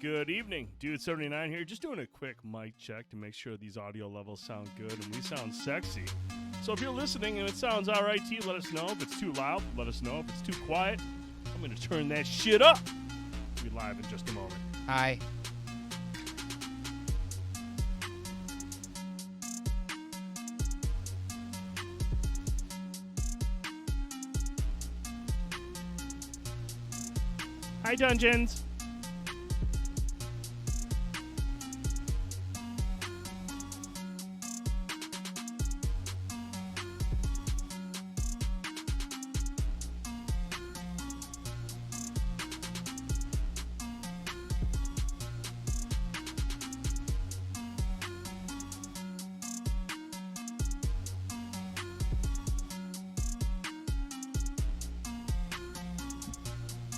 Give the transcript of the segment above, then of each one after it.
Good evening, Dude79 here. Just doing a quick mic check to make sure these audio levels sound good and we sound sexy. So if you're listening and it sounds alright to you, let us know. If it's too loud, let us know. If it's too quiet, I'm going to turn that shit up. We'll be live in just a moment. Hi. Hi, Dungeons.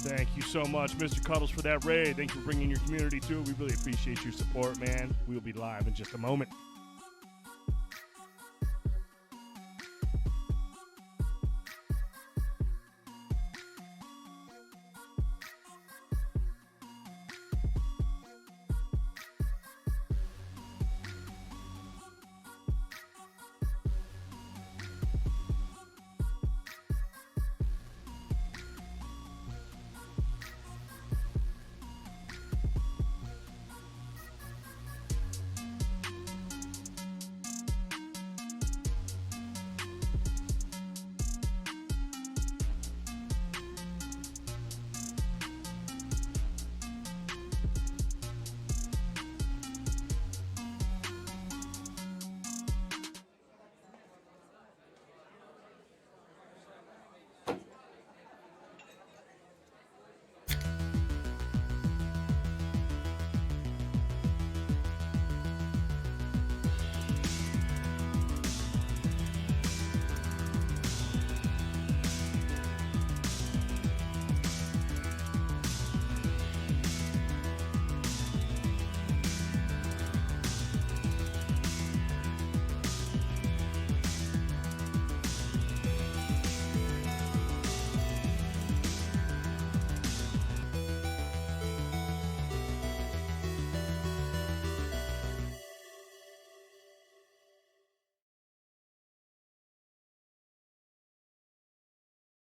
Thank you so much, Mr. Cuddles, for that raid. Thank you for bringing your community through. We really appreciate your support, man. We'll be live in just a moment.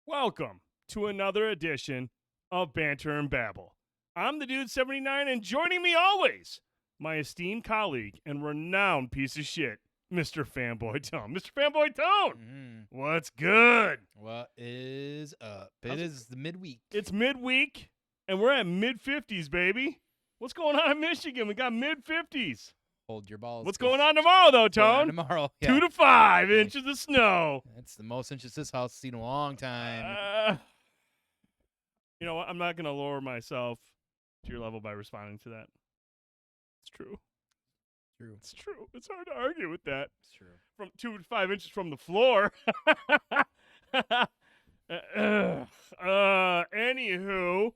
Welcome to another edition of Banter and Babble. I'm the Dude79, and joining me always, my esteemed colleague and renowned piece of shit, Mr. Fanboytone. Mr. Fanboytone, what's good? What is up? It is the midweek. It's midweek, and we're at mid-50s, baby. What's going on in Michigan? We got mid-50s. Hold your balls. What's going on tomorrow, though, Tone? Tomorrow, yeah. 2 to 5 inches of snow. It's the most inches this house has seen in a long time. You know what? I'm not going to lower myself to your level by responding to that. It's true. True. It's true. It's hard to argue with that. It's true. From 2 to 5 inches from the floor. Anywho,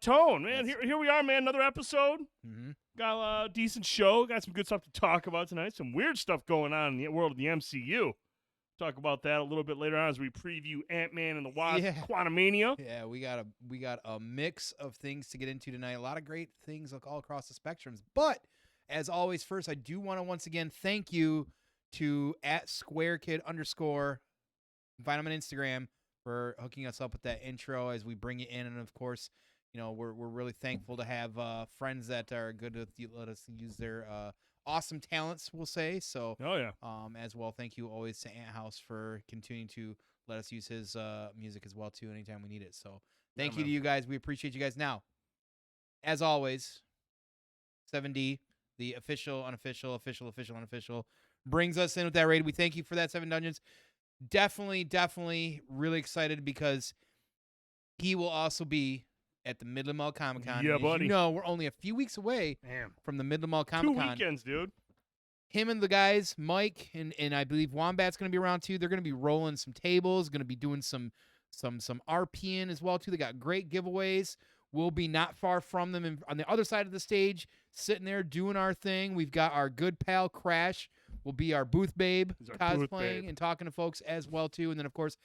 Tone, man, here we are, man. Another episode. Mm-hmm. Got a decent show. Got some good stuff to talk about tonight. Some weird stuff going on in the world of the MCU. Talk about that a little bit later on as we preview Ant-Man and the Wasp, Quantumania. Yeah, we got a mix of things to get into tonight. A lot of great things all across the spectrums. But as always, first I do want to once again thank you to @SquareKid_. Find him on Instagram for hooking us up with that intro as we bring it in, and of course, you know, we're really thankful to have friends that are good to let us use their awesome talents, we'll say. So, as well, thank you always to Ant House for continuing to let us use his music as well, too, anytime we need it. So, thank you to you guys. We appreciate you guys. Now, as always, 7D, the official, unofficial, unofficial, brings us in with that raid. We thank you for that, 7 Dungeons. Definitely really excited because he will also be at the Midland Mall Comic Con. Yeah, buddy. You know, we're only a few weeks away from the Midland Mall Comic Con. 2 weekends, dude. Him and the guys, Mike, and I believe Wombat's going to be around too. They're going to be rolling some tables, going to be doing some RPing as well too. They got great giveaways. We'll be not far from them on the other side of the stage, sitting there doing our thing. We've got our good pal Crash. Will be our booth babe, cosplaying and talking to folks as well too. And then of course,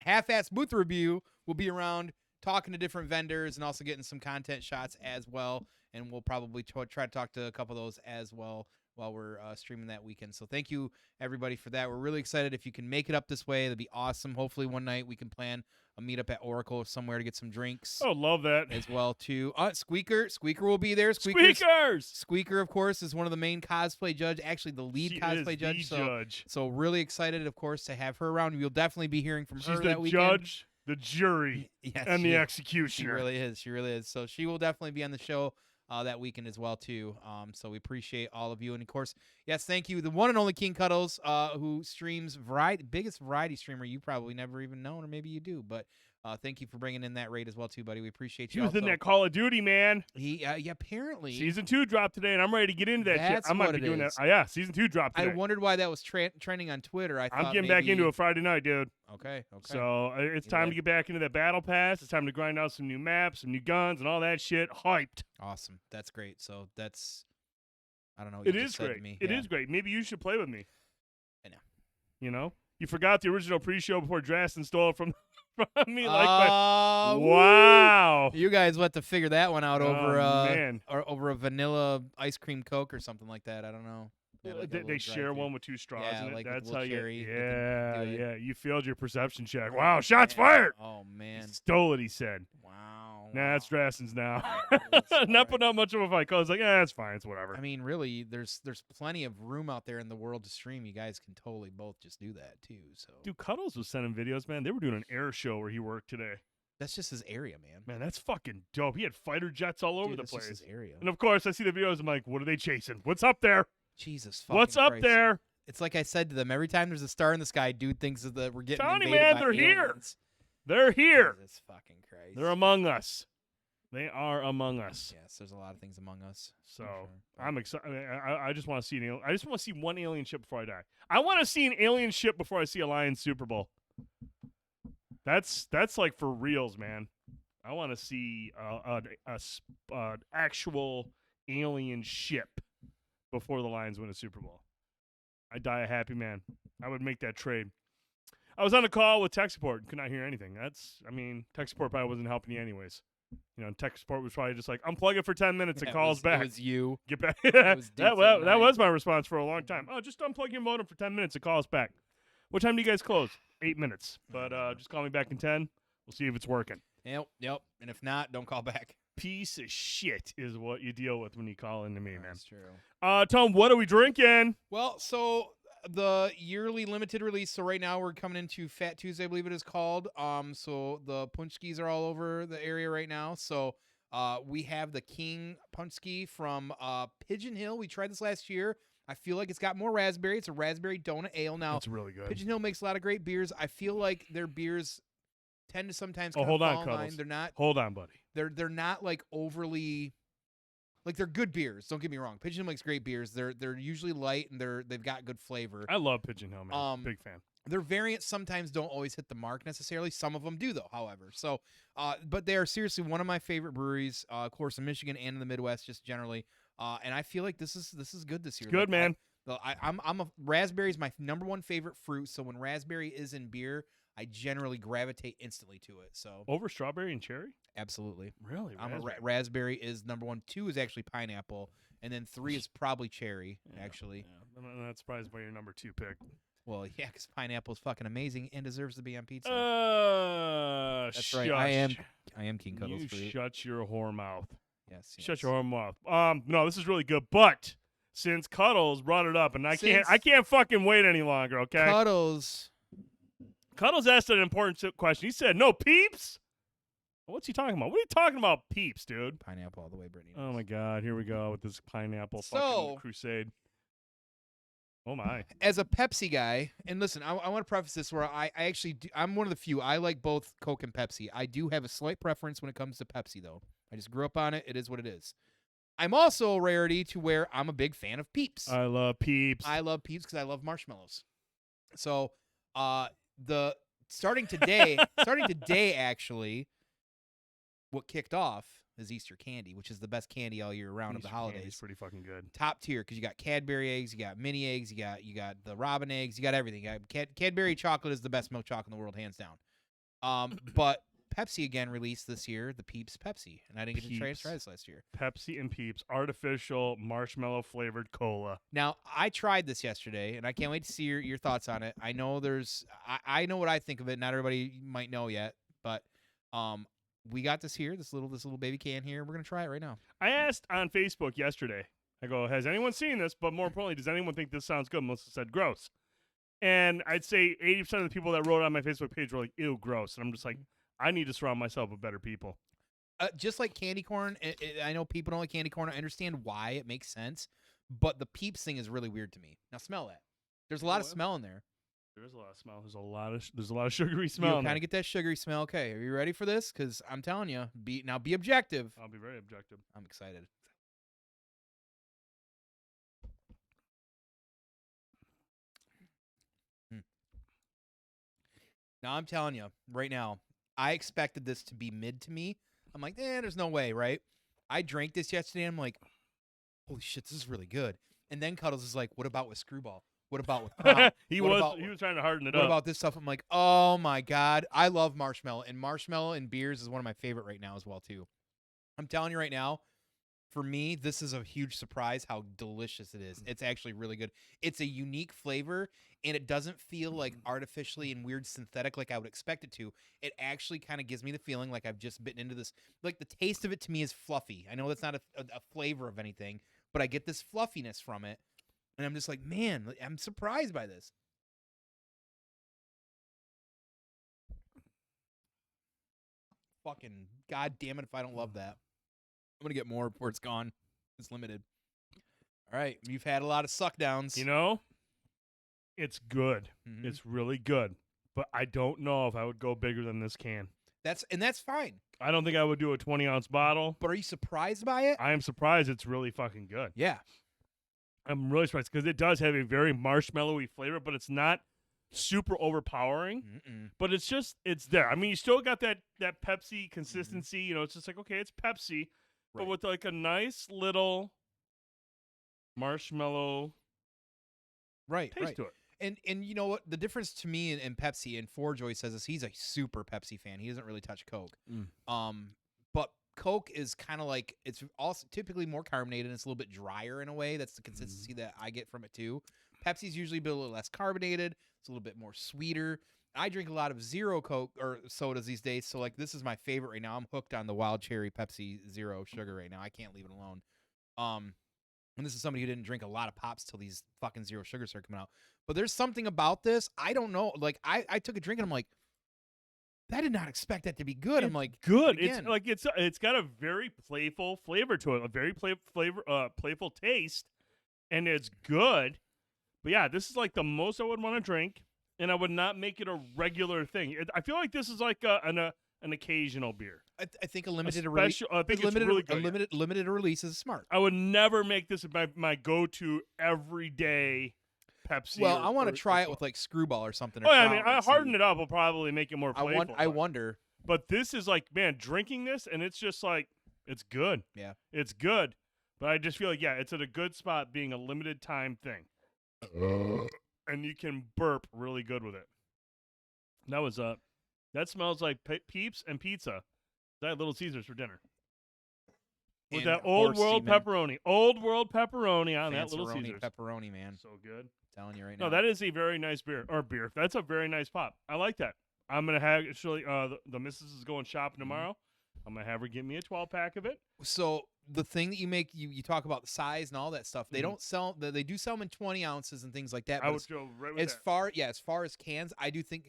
half-ass booth review will be around talking to different vendors and also getting some content shots as well. And we'll probably try to talk to a couple of those as well while we're streaming that weekend. So thank you, everybody, for that. We're really excited. If you can make it up this way, that'd be awesome. Hopefully one night we can plan a meetup at Oracle or somewhere to get some drinks. Oh, love that. As well, too. Squeaker will be there. Squeaker, of course, is one of the main cosplay judge, actually the lead cosplay judge. So really excited, of course, to have her around. We'll definitely be hearing from her that weekend. She's the judge, the jury, and the executioner. She really is. So she will definitely be on the show that weekend as well, too. So we appreciate all of you. And, of course, yes, thank you. The one and only King Cuddles, who streams biggest variety streamer you probably never even known, or maybe you do. But thank you for bringing in that raid as well, too, buddy. We appreciate you. He was in that Call of Duty, man. He apparently. Season 2 dropped today, and I'm ready to get into that shit. I might be doing that. Yeah, Season 2 dropped today. I wondered why that was trending on Twitter. I'm getting back into it Friday night, dude. Okay. So it's time to get back into that battle pass. It's time to grind out some new maps, some new guns, and all that shit. Hyped. Awesome. That's great. So that's, I don't know. It is great. It is great. Maybe you should play with me. I know. You know? You forgot the original pre-show before Drastin stole it from me. Wow. You guys will have to figure that one out over a vanilla ice cream Coke or something like that. I don't know. They share one with 2 straws in it. Like that's how cherry. Yeah. You failed your perception check. Wow, shots fired. Oh, man. He stole it, he said. Wow. Nah, it's Drastin's now. Not putting up much of a fight. I was like, it's fine. It's whatever. I mean, really, there's plenty of room out there in the world to stream. You guys can totally both just do that, too. So, dude, Cuddles was sending videos, man. They were doing an air show where he worked today. That's just his area, man. Man, that's fucking dope. He had fighter jets all over the place. That's just his area. And, of course, I see the videos. I'm like, what are they chasing? What's up there? Jesus fucking What's up Christ. there? It's like I said to them, every time there's a star in the sky, dude thinks that we're getting Tony, invaded man, by they're aliens. They're here. Jesus fucking Christ. They're among us. They are among us. Yes, there's a lot of things among us. So I'm excited. I just want to see I just want to see one alien ship before I die. I want to see an alien ship before I see a Lions Super Bowl. That's like for reals, man. I want to see an actual alien ship before the Lions win a Super Bowl. I die a happy man. I would make that trade. I was on a call with tech support and could not hear anything. Tech support probably wasn't helping you anyways. You know, tech support was probably just like, unplug it for 10 minutes and calls back. It was you. Get back. that was my response for a long time. Oh, just unplug your modem for 10 minutes and call us back. What time do you guys close? 8 minutes. But just call me back in 10. We'll see if it's working. Yep. And if not, don't call back. Piece of shit is what you deal with when you call into me, man. That's true. Tom, what are we drinking? Well, so the yearly limited release. So right now we're coming into Fat Tuesday, I believe it is called. So the punchskis are all over the area right now. So we have the King punchski from Pigeon Hill. We tried this last year. I feel like it's got more raspberry. It's a raspberry donut ale. Now, it's really good. Pigeon Hill makes a lot of great beers. I feel like their beers tend to sometimes hold on, fall in line. They're not. Hold on, buddy. They're not like overly. Like, they're good beers. Don't get me wrong. Pigeon Hill makes great beers. They're usually light and they've got good flavor. I love Pigeon Hill, man. Big fan. Their variants sometimes don't always hit the mark necessarily. Some of them do, though, however. So, but they are seriously one of my favorite breweries, of course, in Michigan and in the Midwest, just generally. And I feel like this is good this year. It's good, man. Raspberry is my number one favorite fruit. So when raspberry is in beer, I generally gravitate instantly to it. So over strawberry and cherry? Absolutely. Really? Raspberry is number 1. 2 is actually pineapple, and then 3 is probably cherry. Actually, I'm not surprised by your number 2 pick. Well, yeah, because pineapple is fucking amazing and deserves to be on pizza. That's right. I am King Cuddles. You shut your whore mouth. Yes. Shut your whore mouth. No, this is really good, but since Cuddles brought it up, and I can't fucking wait any longer. Okay. Cuddles asked an important question. He said, "No peeps." What's he talking about? What are you talking about, peeps, dude? Pineapple all the way, Brittany. Oh my God, here we go with this pineapple fucking crusade. Oh my! As a Pepsi guy, and listen, I want to preface this where I actually I'm one of the few. I like both Coke and Pepsi. I do have a slight preference when it comes to Pepsi, though. I just grew up on it. It is what it is. I'm also a rarity to where I'm a big fan of Peeps. I love Peeps. I love Peeps because I love marshmallows. So, starting today, actually, what kicked off is Easter candy, which is the best candy all year round of the holidays. It's pretty fucking good. Top tier because you got Cadbury eggs, you got mini eggs, you got the Robin eggs, you got everything. Cadbury chocolate is the best milk chocolate in the world, hands down. But Pepsi again released this year, the Peeps Pepsi, and I didn't get to try this last year. Pepsi and Peeps artificial marshmallow flavored cola. Now, I tried this yesterday, and I can't wait to see your thoughts on it. I know I know what I think of it. Not everybody might know yet, but we got this here, this little baby can here. We're gonna try it right now. I asked on Facebook yesterday. I go, has anyone seen this? But more importantly, does anyone think this sounds good? Melissa said gross. And I'd say 80% of the people that wrote on my Facebook page were like, ew, gross. And I'm just like, I need to surround myself with better people. Just like candy corn, I know people don't like candy corn. I understand why. It makes sense. But the Peeps thing is really weird to me. Now smell that. There's a lot of smell in there. There is a lot of smell. There's a lot of sugary smell. You kind of get that sugary smell. Okay, are you ready for this? Because I'm telling you, be objective. I'll be very objective. I'm excited. Now I'm telling you right now, I expected this to be mid to me. I'm like, there's no way, right? I drank this yesterday, and I'm like, holy shit, this is really good. And then Cuddles is like, what about with Screwball? What about with Crown? he was trying to harden it up. What about this stuff? I'm like, oh my God. I love marshmallow. And marshmallow and beers is one of my favorite right now as well, too. I'm telling you right now, for me, this is a huge surprise how delicious it is. It's actually really good. It's a unique flavor, and it doesn't feel like artificially and weird synthetic like I would expect it to. It actually kind of gives me the feeling like I've just bitten into this. Like, the taste of it to me is fluffy. I know that's not a flavor of anything, but I get this fluffiness from it. And I'm just like, man, I'm surprised by this. Fucking God damn it if I don't love that. I'm going to get more before it's gone. It's limited. All right. You've had a lot of suck downs. You know, it's good. Mhm. It's really good. But I don't know if I would go bigger than this can. That's fine. I don't think I would do a 20-ounce bottle. But are you surprised by it? I am surprised it's really fucking good. Yeah. I'm really surprised because it does have a very marshmallowy flavor, but it's not super overpowering. But it's there. I mean, you still got that Pepsi consistency. You know, it's just like, okay, it's Pepsi, but with like a nice little marshmallow taste to it. And you know what? The difference to me and Pepsi, and Forjoy says this, he's a super Pepsi fan. He doesn't really touch Coke. But Coke is kind of like, it's also typically more carbonated, and it's a little bit drier in a way. That's the consistency that I get from it too. Pepsi's usually a little less carbonated. It's a little bit more sweeter. I drink a lot of zero Coke or sodas these days, so like this is my favorite right now. I'm hooked on the Wild Cherry Pepsi Zero Sugar right now. I can't leave it alone. And this is somebody who didn't drink a lot of pops till these fucking zero sugars started coming out. But there's something about this. I don't know. Like I took a drink and I'm like, I did not expect that to be good. I'm like, good. Again. It's like it's got a very playful flavor to it, a very playful taste, and it's good. But yeah, this is like the most I would want to drink, and I would not make it a regular thing. I feel like this is like an occasional beer. I think a limited release. I think it's really good. Limited release is smart. I would never make this my go-to everyday Pepsi. Well, I want to try it with like Screwball or something. Oh, yeah, I mean, I harden it up will probably make it more playful. I wonder. But this is like, man, drinking this, and it's just like, it's good. Yeah. It's good. But I just feel like, yeah, it's at a good spot being a limited time thing. And you can burp really good with it. That smells like Peeps and pizza. I had Little Caesars for dinner. With that old world pepperoni. Old world pepperoni on that Little Caesars. Pepperoni, man. So good. I'm telling you right now. No, that is a very nice beer. That's a very nice pop. I like that. I'm going to have, actually, the missus is going shopping tomorrow. I'm going to have her get me a 12-pack of it. So the thing that you make, you talk about the size and all that stuff. They don't sell, they do sell them in 20 ounces and things like that. I would go right with that. As far as cans, I do think,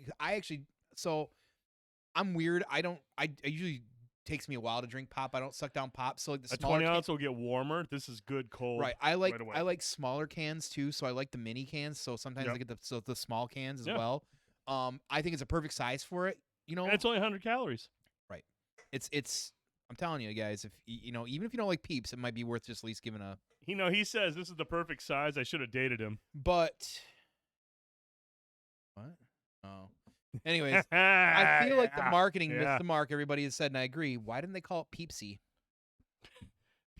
I'm weird. I usually takes me a while to drink pop. I don't suck down pop. So like the smaller 20 ounce will get warmer. This is good cold. Right. I like smaller cans too. So I like the mini cans. So sometimes I get the small cans as well. I think it's a perfect size for it. You know, and it's only 100 calories. Right. It's. I'm telling you guys, if even if you don't like Peeps, it might be worth just at least giving a. He says this is the perfect size. I should have dated him. But what? Oh. Anyways, I feel like the marketing missed the mark. Everybody has said, and I agree. Why didn't they call it Peepsy?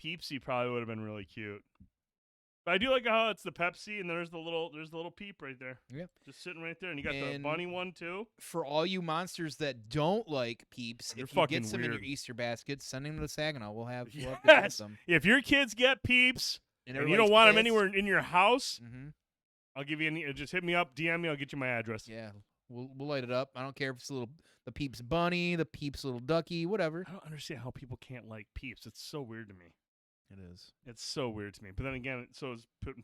Peepsy probably would have been really cute. But I do like how it's the Pepsi and there's the little peep right there. Yeah. Just sitting right there, and you got the bunny one too. For all you monsters that don't like Peeps, They're if you fucking get some in your weird. Easter basket, send them to Saginaw. We'll have Yes. them. If your kids get Peeps and you everybody's don't want them pissed. anywhere in your house, Mm-hmm. I'll give you just hit me up, DM me, I'll get you my address. Yeah, we'll light it up. I don't care if it's the Peeps bunny, the Peeps little ducky, whatever. I don't understand how people can't like Peeps. It's so weird to me. It is. It's so weird to me. But then again, so is putting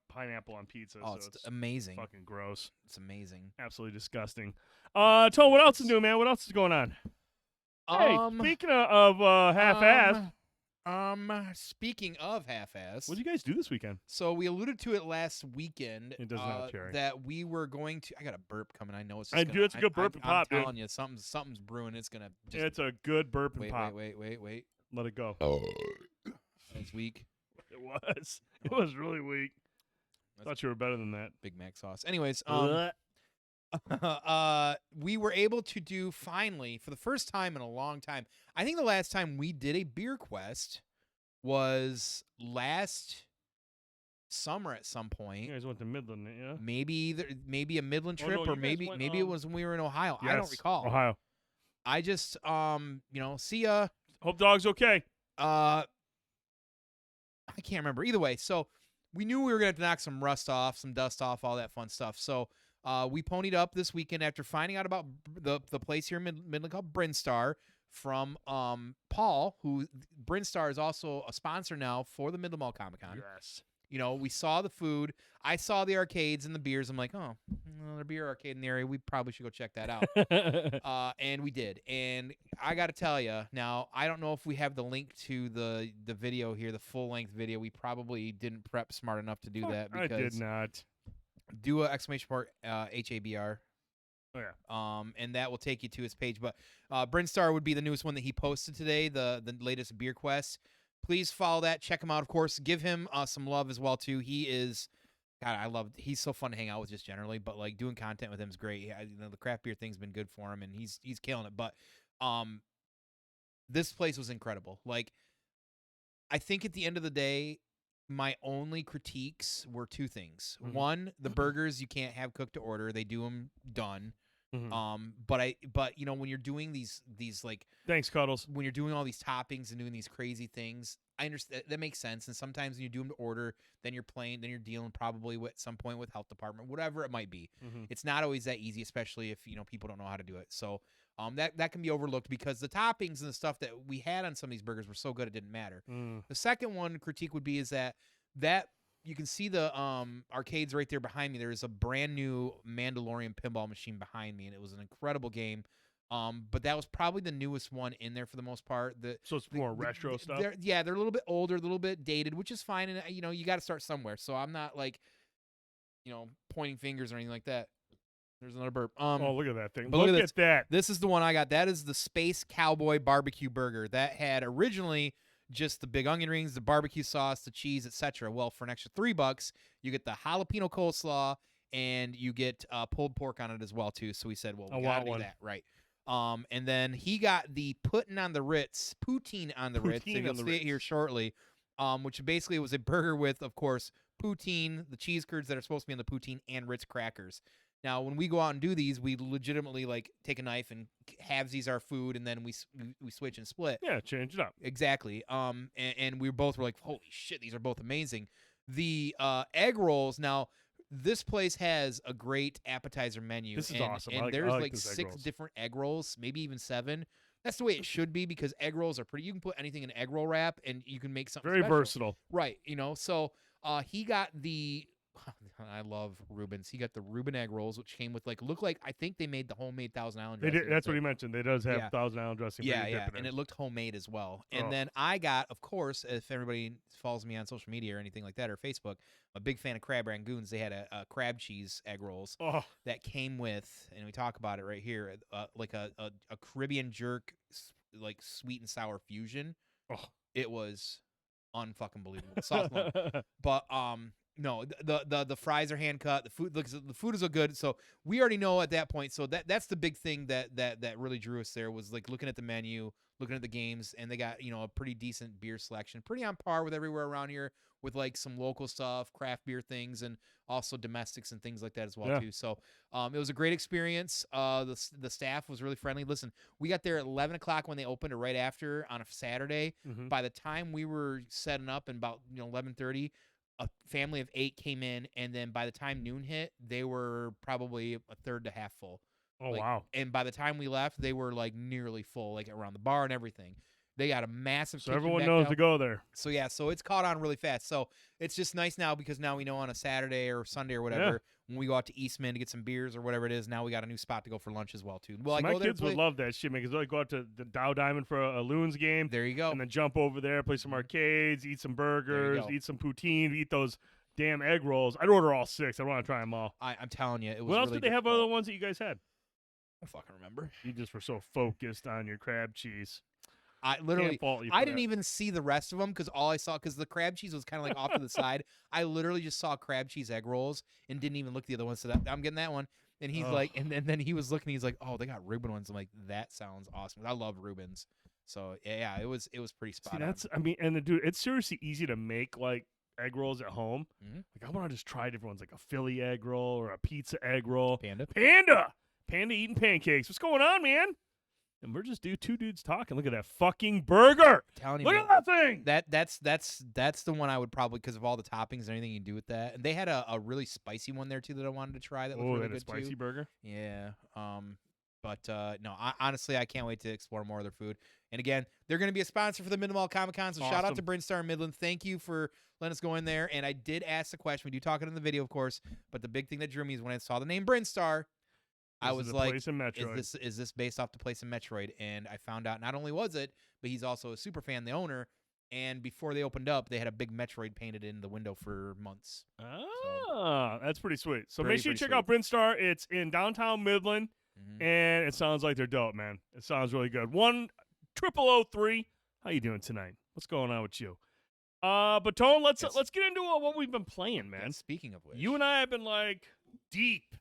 pineapple on pizza. Oh, so it's amazing. Fucking gross. It's amazing. Absolutely disgusting. Tone, what else is new, man? What else is going on? Hey, speaking of half-ass. Speaking of half-ass. What did you guys do this weekend? So we alluded to it last weekend. It doesn't have cherry. That we were going to. I got a burp coming. I know it's. It's a good burp and pop, I'm telling you, something's brewing. It's gonna. It's a good burp and pop. Wait. Let it go. Oh. It's weak. It was. It was really weak. Thought you were better than that. Big Mac sauce. Anyways, we were able to do finally for the first time in a long time. I think the last time we did a beer quest was last summer at some point. You guys went to Midland, yeah? Maybe a Midland trip, no, or maybe it was when we were in Ohio. Yes, I don't recall. Ohio. I just see ya. Hope dog's okay. I can't remember. Either way, so we knew we were going to have to knock some rust off, some dust off, all that fun stuff. So we ponied up this weekend after finding out about the place here in Midland called Brinstar from Paul, who Brinstar is also a sponsor now for the Midland Mall Comic Con. Yes. You know, we saw the food. I saw the arcades and the beers. I'm like, oh, another beer arcade in the area. We probably should go check that out. And we did. And I got to tell you, now, I don't know if we have the link to the video here, the full-length video. We probably didn't prep smart enough to do that. Because I did not. Do a exclamation point HABR. Oh, yeah. And that will take you to his page. But Brinstar would be the newest one that he posted today, the latest beer quest. Please follow that. Check him out, of course. Give him some love as well, too. He is, God, he's so fun to hang out with just generally, but, like, doing content with him is great. The craft beer thing's been good for him, and he's killing it. But this place was incredible. Like, I think at the end of the day, my only critiques were two things. Mm-hmm. One, the burgers you can't have cooked to order. They do them done. Mm-hmm. But you know, when you're doing these like, thanks, Cuddles. When you're doing all these toppings and doing these crazy things, I understand that makes sense. And sometimes when you do them to order, then you're dealing probably with some point with health department, whatever it might be. Mm-hmm. It's not always that easy, especially if people don't know how to do it. So that can be overlooked because the toppings and the stuff that we had on some of these burgers were so good it didn't matter. The second one critique would be is that you can see the arcades right there behind me. There's a brand new Mandalorian pinball machine behind me, and it was an incredible game. But that was probably the newest one in there for the most part. So it's more retro stuff? They're a little bit older, a little bit dated, which is fine. And, you got to start somewhere. So I'm not, like, pointing fingers or anything like that. There's another burp. Oh, look at that thing. But look at that. This is the one I got. That is the Space Cowboy Barbecue Burger. That had originally just the big onion rings, the barbecue sauce, the cheese, etc. Well, for an extra $3, you get the jalapeno coleslaw and you get pulled pork on it as well too. So we said, well, we gotta do that, right? And then he got the poutine on the Ritz, and you'll see it here shortly. Which basically was a burger with, of course, poutine, the cheese curds that are supposed to be on the poutine, and Ritz crackers. Now, when we go out and do these, we legitimately take a knife and halvesies our food, and then we switch and split. Yeah, change it up. Exactly. And we both were like, holy shit, these are both amazing. The egg rolls. Now, this place has a great appetizer menu. This is awesome. And there's like 6 different egg rolls, maybe even 7. That's the way it should be because egg rolls are pretty. You can put anything in an egg roll wrap, and you can make something very special. versatile. Right. So he got the. I love Reuben's. He got the Reuben egg rolls, which came with I think they made the homemade Thousand Island dressing. They did. That's what he mentioned. They does have Thousand Island dressing. Yeah, and it looked homemade as well. And then I got, of course, if everybody follows me on social media or anything like that or Facebook, I'm a big fan of Crab Rangoons. They had a crab cheese egg rolls that came with, and we talk about it right here, like a Caribbean jerk, like sweet and sour fusion. It was unfucking believable. Soft love. But No, the fries are hand cut. The food is so good. So we already know at that point. So that's the big thing that really drew us there was like looking at the menu, looking at the games, and they got a pretty decent beer selection, pretty on par with everywhere around here, with like some local stuff, craft beer things, and also domestics and things like that as well too. So it was a great experience. The staff was really friendly. Listen, we got there at 11 o'clock when they opened, or right after on a Saturday. Mm-hmm. By the time we were setting up, and about 11:30. A family of 8 came in, and then by the time noon hit, they were probably a third to half full. Oh, wow. And by the time we left, they were like nearly full, like around the bar and everything. They got a massive So kitchen everyone back knows now. to go there. So yeah, so it's caught on really fast. So it's just nice now because now we know on a Saturday or Sunday or whatever, when we go out to Eastman to get some beers or whatever it is, now we got a new spot to go for lunch as well too. Well, So my kids would love that shit, man, because they go out to the Dow Diamond for a Loons game. There you go. And then jump over there, play some arcades, eat some burgers, go. eat some poutine, eat those damn egg rolls. I'd order all 6. I want to try them all. I'm telling you, it was. What else really did they have difficult. other ones that you guys had? I don't fucking remember. You just were so focused on your crab cheese. I literally, Can't fault you for I didn't that. even see the rest of them because all I saw, because the crab cheese was kind of like off to the side. I literally just saw crab cheese egg rolls and didn't even look at the other ones. So I'm getting that one. And he's like, and then he was looking. He's like, oh, they got Reuben ones. I'm like, that sounds awesome. I love Reubens. So yeah, it was pretty spot on. That's, I mean, and dude, it's seriously easy to make like egg rolls at home. Mhm. Like I want to just try different ones, like a Philly egg roll or a pizza egg roll. Panda. Panda eating pancakes. What's going on, man? And we're just two dudes talking. Look at that fucking burger. Telling you, Look man, at that thing. that's the one I would probably, because of all the toppings and everything you do with that. And they had a really spicy one there too that I wanted to try. That looked really that good a spicy too. burger. Yeah. But no, honestly, I can't wait to explore more of their food. And again, they're going to be a sponsor for the Mid-Mall Comic Con. So shout out to Brinstar and Midland. Thank you for letting us go in there. And I did ask the question. We do talk it in the video, of course. But the big thing that drew me is when I saw the name Brinstar, I was like, is this based off the place in Metroid? And I found out not only was it, but he's also a super fan, the owner. And before they opened up, they had a big Metroid painted in the window for months. Ah, that's pretty sweet. So Pretty make sure you check sweet. out Brinstar. It's in downtown Midland, Mhm. and it sounds like they're dope, man. It sounds really good. 1-0003. How you doing tonight? What's going on with you? But Tone, let's get into what we've been playing, man. And speaking of which, You and I have been like deep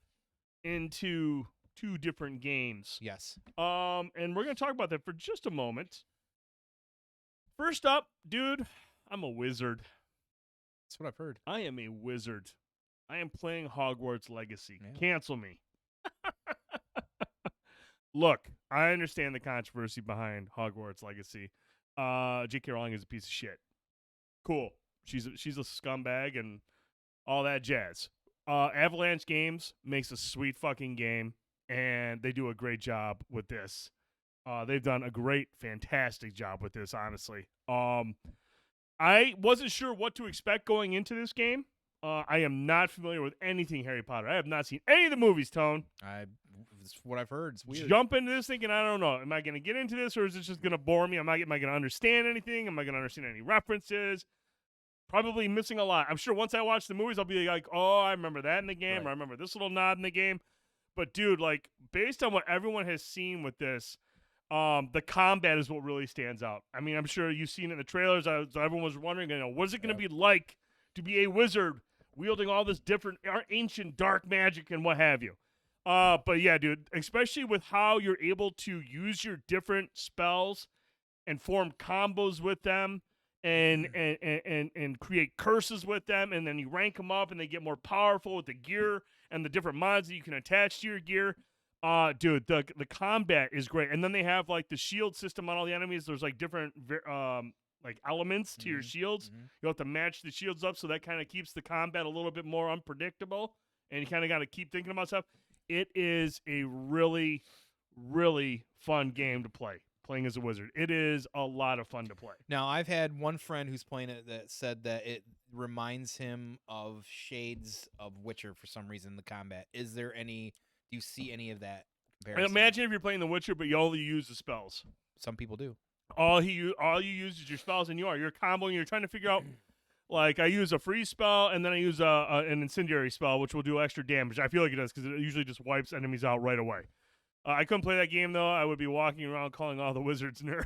into 2 different games. yes, And we're gonna talk about that for just a moment. First up, dude, I'm a wizard. that's what I've heard. I am a wizard. I am playing Hogwarts Legacy. Yeah. Cancel me. Look, I understand the controversy behind Hogwarts Legacy. J.K. Rowling is a piece of shit. Cool. She's a scumbag and all that jazz. Avalanche Games makes a sweet fucking game, and they do a great job with this. They've done a fantastic job with this, honestly. I wasn't sure what to expect going into this game. I am not familiar with anything Harry Potter. I have not seen any of the movies, Tone. It's what I've heard. It's weird. Jump into this thinking, I don't know. Am I going to get into this, or is this just going to bore me? Am I going to understand anything? Am I going to understand any references? Probably missing a lot. I'm sure once I watch the movies, I'll be like, oh, I remember that in the game, Right. or I remember this little nod in the game. But, dude, like, based on what everyone has seen with this, the combat is what really stands out. I mean, I'm sure you've seen it in the trailers. Everyone was wondering, what is it going to be like to be a wizard wielding all this different ancient dark magic and what have you. But yeah, dude, especially with how you're able to use your different spells and form combos with them and create curses with them, and then you rank them up and they get more powerful with the gear and the different mods that you can attach to your gear. Dude, the combat is great. And then they have like the shield system on all the enemies. There's like different like elements to your shields. You have to match the shields up, so that kind of keeps the combat a little bit more unpredictable. And you kind of got to keep thinking about stuff. It is a really, really fun game to play. Playing as a wizard, it is a lot of fun to play. Now, I've had one friend who's playing it that said that it reminds him of shades of Witcher for some reason. The combat. Is there any? Do you see any of that comparison? Imagine if you're playing The Witcher, but you only use the spells. Some people do. All you use is your spells, and you're comboing. You're trying to figure out. Like, I use a freeze spell, and then I use an incendiary spell, which will do extra damage. I feel like it does, because it usually just wipes enemies out right away. I couldn't play that game, though. I would be walking around calling all the wizards nerd.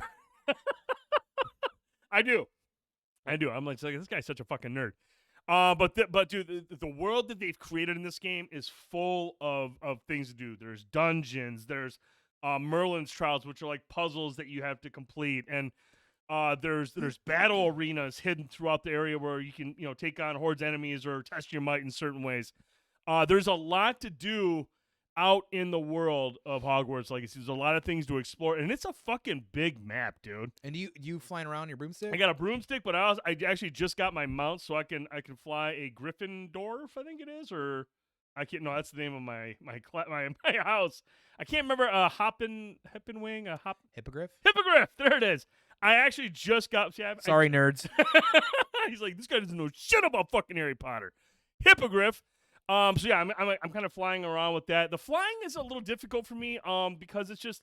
I do. I'm like, this guy's such a fucking nerd. But dude, the world that they've created in this game is full of things to do. There's dungeons. There's Merlin's trials, which are like puzzles that you have to complete, and there's battle arenas hidden throughout the area where you can take on hordes enemies or test your might in certain ways. There's a lot to do out in the world of Hogwarts Legacy. There's a lot of things to explore, and it's a fucking big map, dude. And you flying around your broomstick? I got a broomstick, but I actually just got my mount, so I can fly a Gryffindor, I think it is, or I can't. No, that's the name of my house. I can't remember. Hippowing, Hippogriff. Hippogriff. There it is. I actually just got. See, Sorry, nerds. He's like, this guy doesn't know shit about fucking Harry Potter. Hippogriff. So yeah, I'm kind of flying around with that. The flying is a little difficult for me, because it's just,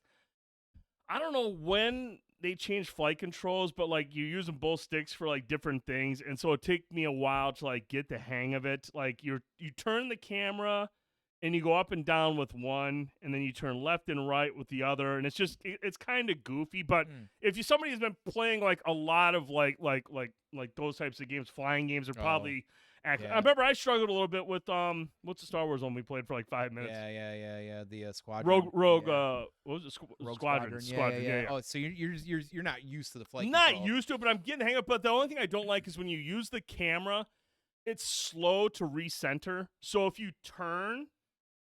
I don't know when they changed flight controls, but like you're using both sticks for like different things, and so it took me a while to like get the hang of it. Like you turn the camera and you go up and down with one, and then you turn left and right with the other, and it's just it's kind of goofy. But if somebody has been playing like a lot of like those types of games, flying games are probably. Yeah. I remember I struggled a little bit with what's the Star Wars one we played for like 5 minutes? Yeah. The Squadron. Rogue. Yeah. What was it? Rogue Squadron. Yeah. Oh, so you're not used to the flight. Not control. used to it, but I'm getting the hang of it. But the only thing I don't like is when you use the camera, it's slow to recenter. So if you turn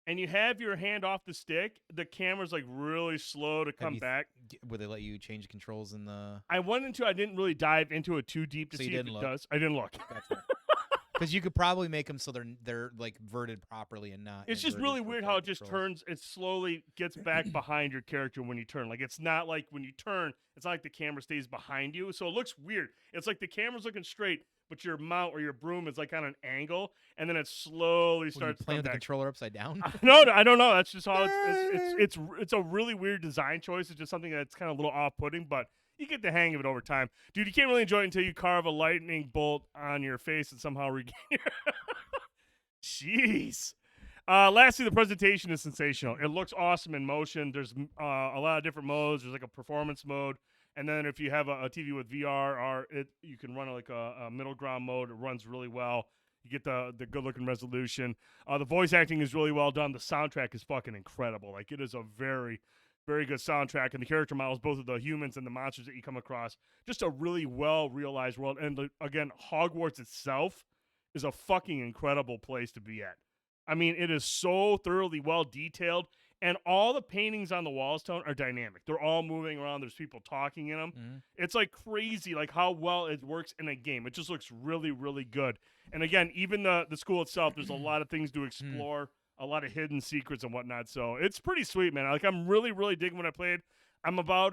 and you have your hand off the stick, the camera's like really slow to come back. Would they let you change controls in the? I didn't really dive into it too deep to see if it does. I didn't look. Gotcha. Because you could probably make them so they're like verted properly and not. It's just really weird how it just turns. It slowly gets back behind your character when you turn. Like it's not like when you turn, it's not like the camera stays behind you. So it looks weird. It's like the camera's looking straight, but your mount or your broom is like on an angle, and then it slowly starts playing with the controller upside down. No, I don't know. That's just how it's a really weird design choice. It's just something that's kind of a little off-putting, but. You get the hang of it over time. Dude, you can't really enjoy it until you carve a lightning bolt on your face and somehow regain your... Jeez. Lastly, the presentation is sensational. It looks awesome in motion. There's a lot of different modes. There's like a performance mode. And then if you have a TV with VR, you can run like a middle ground mode. It runs really well. You get the good-looking resolution. The voice acting is really well done. The soundtrack is fucking incredible. Like, it is a very... very good soundtrack, and the character models, both of the humans and the monsters that you come across, just a really well-realized world. And again, Hogwarts itself is a fucking incredible place to be at. I mean, it is so thoroughly well-detailed, and all the paintings on the walls, Tone, are dynamic. They're all moving around. There's people talking in them. Mm-hmm. It's like crazy, like how well it works in a game. It just looks really, really good. And again, even the school itself, there's a lot of things to explore. A lot of hidden secrets and whatnot, so it's pretty sweet, man. Like I'm really, really digging what I played. I'm about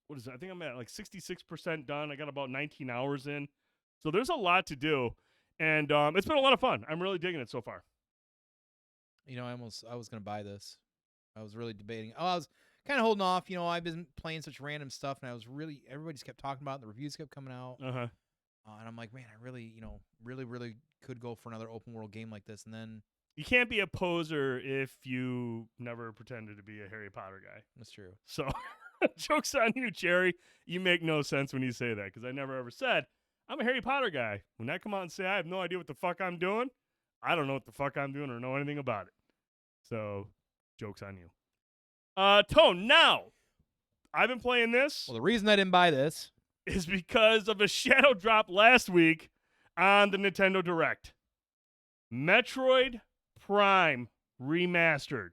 what is it? I think I'm at like 66% done. I got about 19 hours in, so there's a lot to do, and it's been a lot of fun. I'm really digging it so far. I was gonna buy this. I was really debating. I was kind of holding off. I've been playing such random stuff, and everybody just kept talking about it, and the reviews kept coming out. And I'm like, man, I really, really could go for another open world game like this, and then. You can't be a poser if you never pretended to be a Harry Potter guy. That's true. So, joke's on you, Jerry. You make no sense when you say that, because I never ever said, I'm a Harry Potter guy. When I come out and say I have no idea what the fuck I'm doing, I don't know what the fuck I'm doing or know anything about it. So, joke's on you. Tone, now, I've been playing this. Well, the reason I didn't buy this is because of a shadow drop last week on the Nintendo Direct. Metroid Prime Remastered.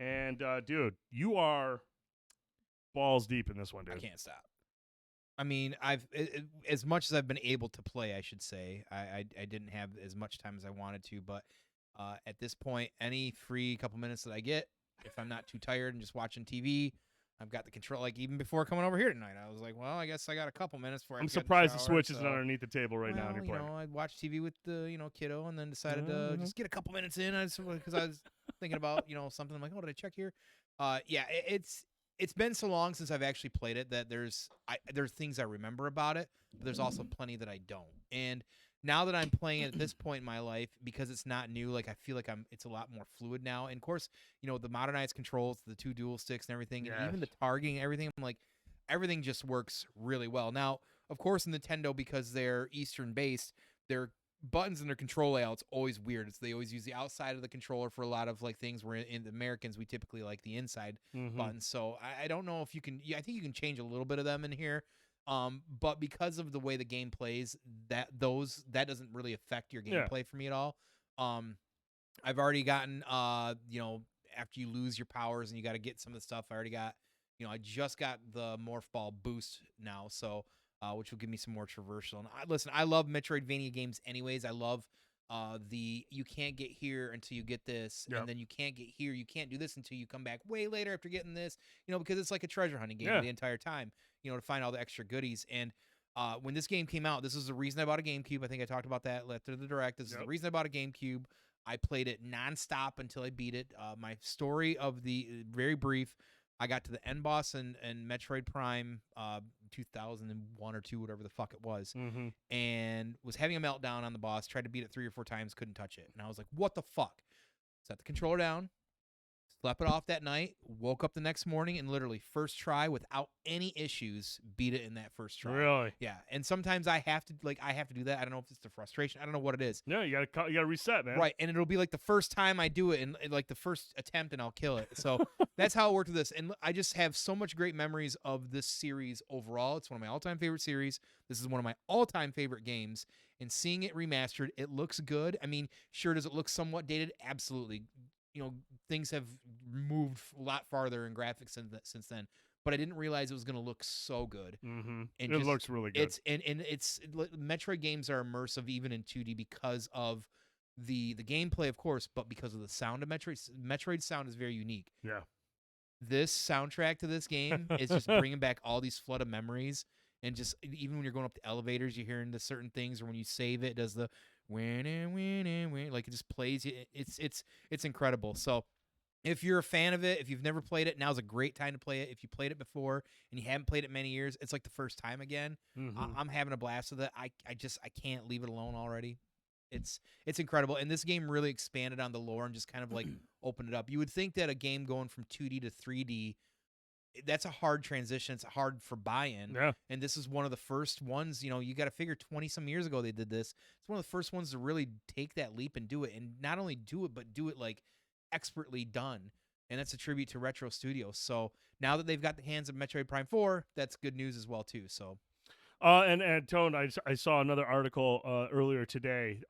And, dude, you are balls deep in this one, dude. I can't stop. I mean, as much as I've been able to play, I should say, I didn't have as much time as I wanted to, but at this point, any free couple minutes that I get, if I'm not too tired and just watching TV, I've got the control. Like, even before coming over here tonight, I was like, well, I guess I got a couple minutes before I'm surprised the Switch isn't underneath the table right now. And you're playing. I watched TV with the, kiddo, and then decided to just get a couple minutes in. Because I was thinking about, something. I'm like, oh, did I check here? Yeah, it's been so long since I've actually played it that there's things I remember about it, but there's also plenty that I don't. And now that I'm playing it at this point in my life, because it's not new, like I feel like it's a lot more fluid now. And of course, the modernized controls, the 2 dual sticks and everything, and even the targeting, everything, I'm like, everything just works really well. Now, of course, in Nintendo, because they're Eastern based, their buttons and their control layout's always weird. They always use the outside of the controller for a lot of like things. Where in the Americans we typically like the inside buttons. So I don't know if you can. I think you can change a little bit of them in here. But because of the way the game plays, that doesn't really affect your gameplay for me at all. I've already gotten after you lose your powers and you got to get some of the stuff. I already got I just got the morph ball boost now, so which will give me some more traversal. And I love Metroidvania games anyways. I love you can't get here until you get this, and then you can't get here, you can't do this until you come back way later after getting this, because it's like a treasure hunting game the entire time, to find all the extra goodies. And when this game came out, this is the reason I bought a GameCube. I think I talked about that after the Direct. This is the reason I bought a GameCube. I played it nonstop until I beat it. My story of the very brief. I got to the end boss in Metroid Prime 2001 or 2, whatever the fuck it was, and was having a meltdown on the boss, tried to beat it 3 or 4 times, couldn't touch it. And I was like, what the fuck? Set the controller down, slept it off that night, woke up the next morning, and literally first try without any issues beat it in that first try. Really? Yeah. And sometimes I have to do that. I don't know if it's the frustration. I don't know what it is. Yeah, you gotta reset, man. Right. And it'll be like the first time I do it and like the first attempt and I'll kill it. So that's how it worked with this. And I just have so much great memories of this series overall. It's one of my all-time favorite series. This is one of my all-time favorite games. And seeing it remastered, it looks good. I mean, sure, does it look somewhat dated? Absolutely. Things have moved a lot farther in graphics since then. But I didn't realize it was going to look so good. And it looks really good. It's Metroid games are immersive even in 2D because of the gameplay, of course, but because of the sound of Metroid. Metroid's sound is very unique. Yeah. This soundtrack to this game is just bringing back all these flood of memories, and just even when you're going up the elevators, you're hearing the certain things, or when you save it does the win, like it just plays. It's incredible. So if you're a fan of it, if you've never played it, now's a great time to play it. If you played it before and you haven't played it many years, it's like the first time again. I'm having a blast with it. I can't leave it alone already. It's incredible. And this game really expanded on the lore and just kind of like opened it up. You would think that a game going from 2D to 3D, that's a hard transition. It's hard for buy-in. Yeah. And this is one of the first ones, you got to figure 20-some years ago they did this. It's one of the first ones to really take that leap and do it. And not only do it, but do it like expertly done. And that's a tribute to Retro Studios. So now that they've got the hands of Metroid Prime 4, that's good news as well too. So and Tone, I saw another article earlier today.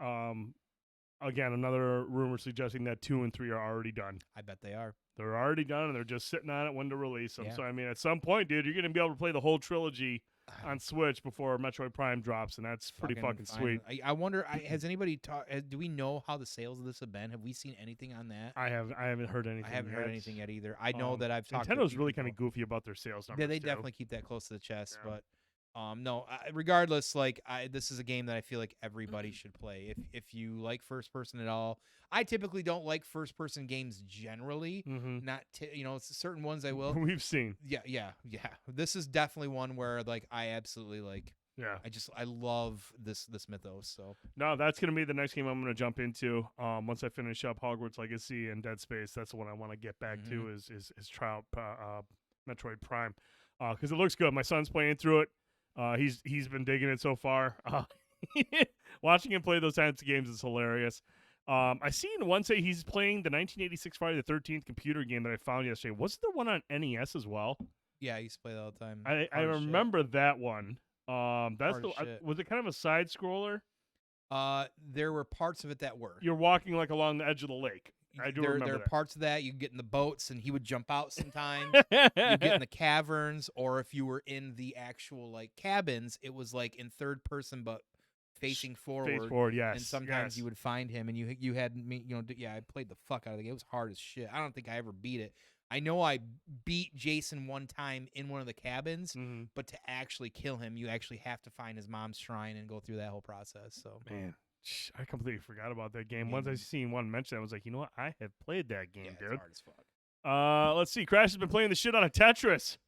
Again, another rumor suggesting that 2 and 3 are already done. I bet they are. They're already done, and they're just sitting on it when to release them. Yeah. So, I mean, at some point, dude, you're going to be able to play the whole trilogy on Switch before Metroid Prime drops, and that's pretty fucking sweet. I wonder, has anybody do we know how the sales of this have been? Have we seen anything on that? I haven't heard anything. I haven't heard anything yet either. I know that I've talked. Nintendo's really kind of goofy about their sales numbers. Yeah, they definitely keep that close to the chest, but. No, regardless, this is a game that I feel like everybody should play. If you like first person at all, I typically don't like first person games generally. Not it's certain ones I will. We've seen. Yeah. This is definitely one where I absolutely like. Yeah. I love this mythos. So no, that's gonna be the next game I'm gonna jump into. Once I finish up Hogwarts Legacy and Dead Space, that's the one I want to get back to is try out Metroid Prime, because it looks good. My son's playing through it. He's been digging it so far. Watching him play those types of games is hilarious. I seen one say he's playing the 1986 Friday the 13th computer game that I found yesterday. Wasn't there one on NES as well? Yeah, I used to play that all the time. I remember that one. Was it kind of a side scroller? There were parts of it that were. You're walking along the edge of the lake. I do remember there are that. parts of that you get in the boats, and he would jump out sometimes. You get in the caverns, or if you were in the actual cabins, it was in third person but facing forward. Face forward, yes. And sometimes you would find him, and you had me. I played the fuck out of the game. It was hard as shit. I don't think I ever beat it. I know I beat Jason one time in one of the cabins, but to actually kill him, you actually have to find his mom's shrine and go through that whole process. So man. I completely forgot about that game. Once I seen one mention, I was like, you know what? I have played that game, dude. It's hard as fuck. Let's see. Crash has been playing the shit out of Tetris.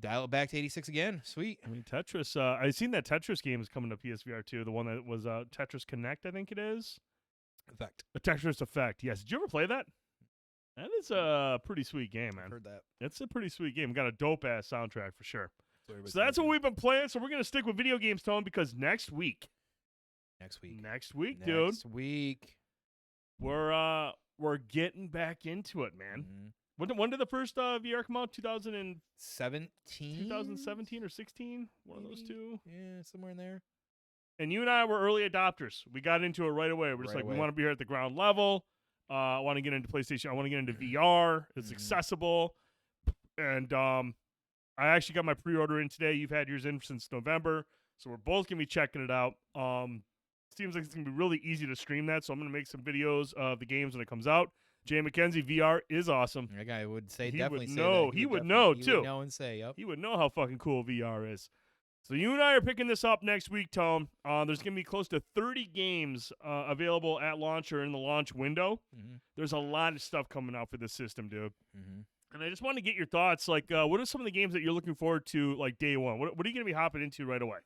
Dial it back to 86 again. Sweet. I mean, Tetris. I seen that Tetris game is coming to PSVR2. The one that was Tetris Connect, I think it is. Effect. A Tetris Effect. Yes. Did you ever play that? That is a pretty sweet game, man. I've heard that. It's a pretty sweet game. Got a dope ass soundtrack for sure. So that's what we've been playing. So we're gonna stick with video games, Tone, because next week Next week. Next week, dude. Next week. We're getting back into it, man. When did the first VR come out? 2017 or 16? One Maybe. of those two. Yeah, somewhere in there. And you and I were early adopters. We got into it right away. We're just we want to be here at the ground level. I want to get into PlayStation. I want to get into VR. It's accessible. And I actually got my pre-order in today. You've had yours in since November. So we're both going to be checking it out. Seems like it's going to be really easy to stream that. So I'm going to make some videos of the games when it comes out. Jay McKenzie, VR is awesome. That guy would say, He definitely would say know. that. He would know, too. He would know and say, yep. He would know how fucking cool VR is. So you and I are picking this up next week, Tone. There's going to be close to 30 games available at launch or in the launch window. There's a lot of stuff coming out for this system, dude. And I just want to get your thoughts. Like, what are some of the games that you're looking forward to, like, day one? What are you going to be hopping into right away?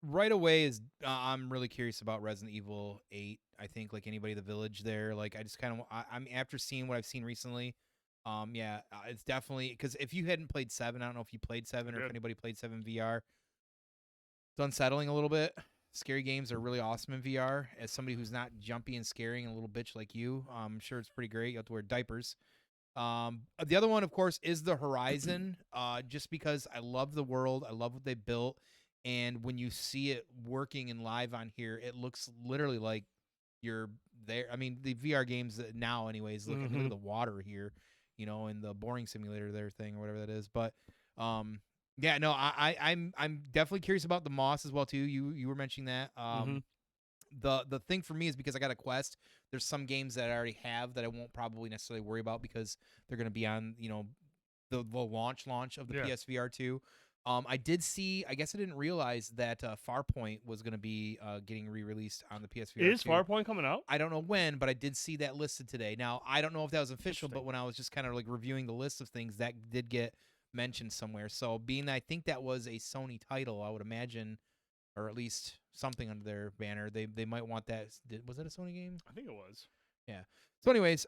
Right away is I'm really curious about Resident Evil 8. I think, like anybody, the Village there. Like, I just kind of, I'm after seeing what I've seen recently. It's definitely, because if you hadn't played 7, I don't know if you played 7 or if anybody played 7 VR. It's unsettling a little bit. Scary games are really awesome in VR. As somebody who's not jumpy and scary and a little bitch like you, I'm sure it's pretty great. You have to wear diapers. The other one, of course, is the Horizon. Just because I love the world, I love what they built, and when you see it working and live on here, it looks literally like you're there. I mean, the VR games now, anyways, look at the water here, you know, and the boring simulator there thing or whatever that is. But I'm definitely curious about the Moss as well too. You were mentioning that. The thing for me is because I got a Quest, there's some games that I already have that I won't probably necessarily worry about because they're going to be on, you know, the launch of the PSVR2. I did see, I guess I didn't realize that Farpoint was going to be getting re-released on the PSVR2. Is Farpoint coming out? I don't know when, but I did see that listed today. Now, I don't know if that was official, but when I was just kind of like reviewing the list of things, that did get mentioned somewhere. So being that I think that was a Sony title, I would imagine, or at least something under their banner, they might want that. Was that a Sony game? I think it was. Yeah. So anyways,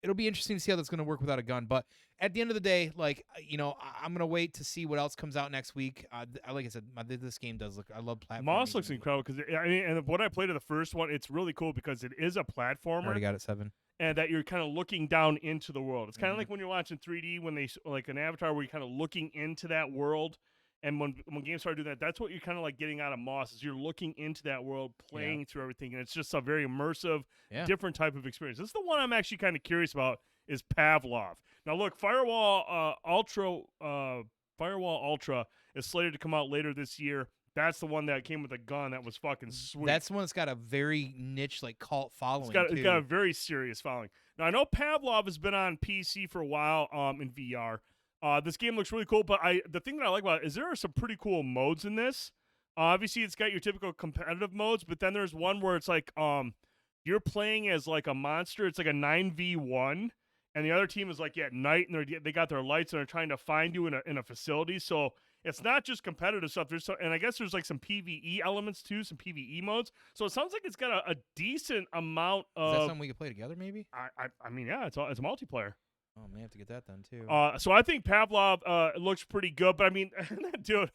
it'll be interesting to see how that's going to work without a gun. But at the end of the day, like, you know, I'm going to wait to see what else comes out next week. Like I said, this game does look, I love platforming. Moss looks incredible because, I mean, and what I played of the first one, it's really cool because it is a platformer. I already got it 7. And that you're kind of looking down into the world. It's kind of like when you're watching 3D, when they, like an Avatar, where you're kind of looking into that world. And when games start doing that, that's what you're kind of like getting out of Moss, is you're looking into that world, playing through everything. And it's just a very immersive, different type of experience. This is the one I'm actually kind of curious about, is Pavlov. Now, look, Firewall Ultra is slated to come out later this year. That's the one that came with a gun that was fucking sweet. That's the one that's got a very niche, like, cult following, It's got a very serious following. Now, I know Pavlov has been on PC for a while in VR. This game looks really cool, but the thing that I like about it is there are some pretty cool modes in this. Obviously, it's got your typical competitive modes, but then there's one where it's like you're playing as like a monster. It's like a 9v1, and the other team is like at night, and they got their lights, and they're trying to find you in a facility. So it's not just competitive stuff. And I guess there's like some PvE elements too, some PvE modes. So it sounds like it's got a decent amount of. Is that something we could play together, maybe? I mean, yeah, it's multiplayer. Oh, man, I have to get that done too. So I think Pavlov looks pretty good, but I mean, dude,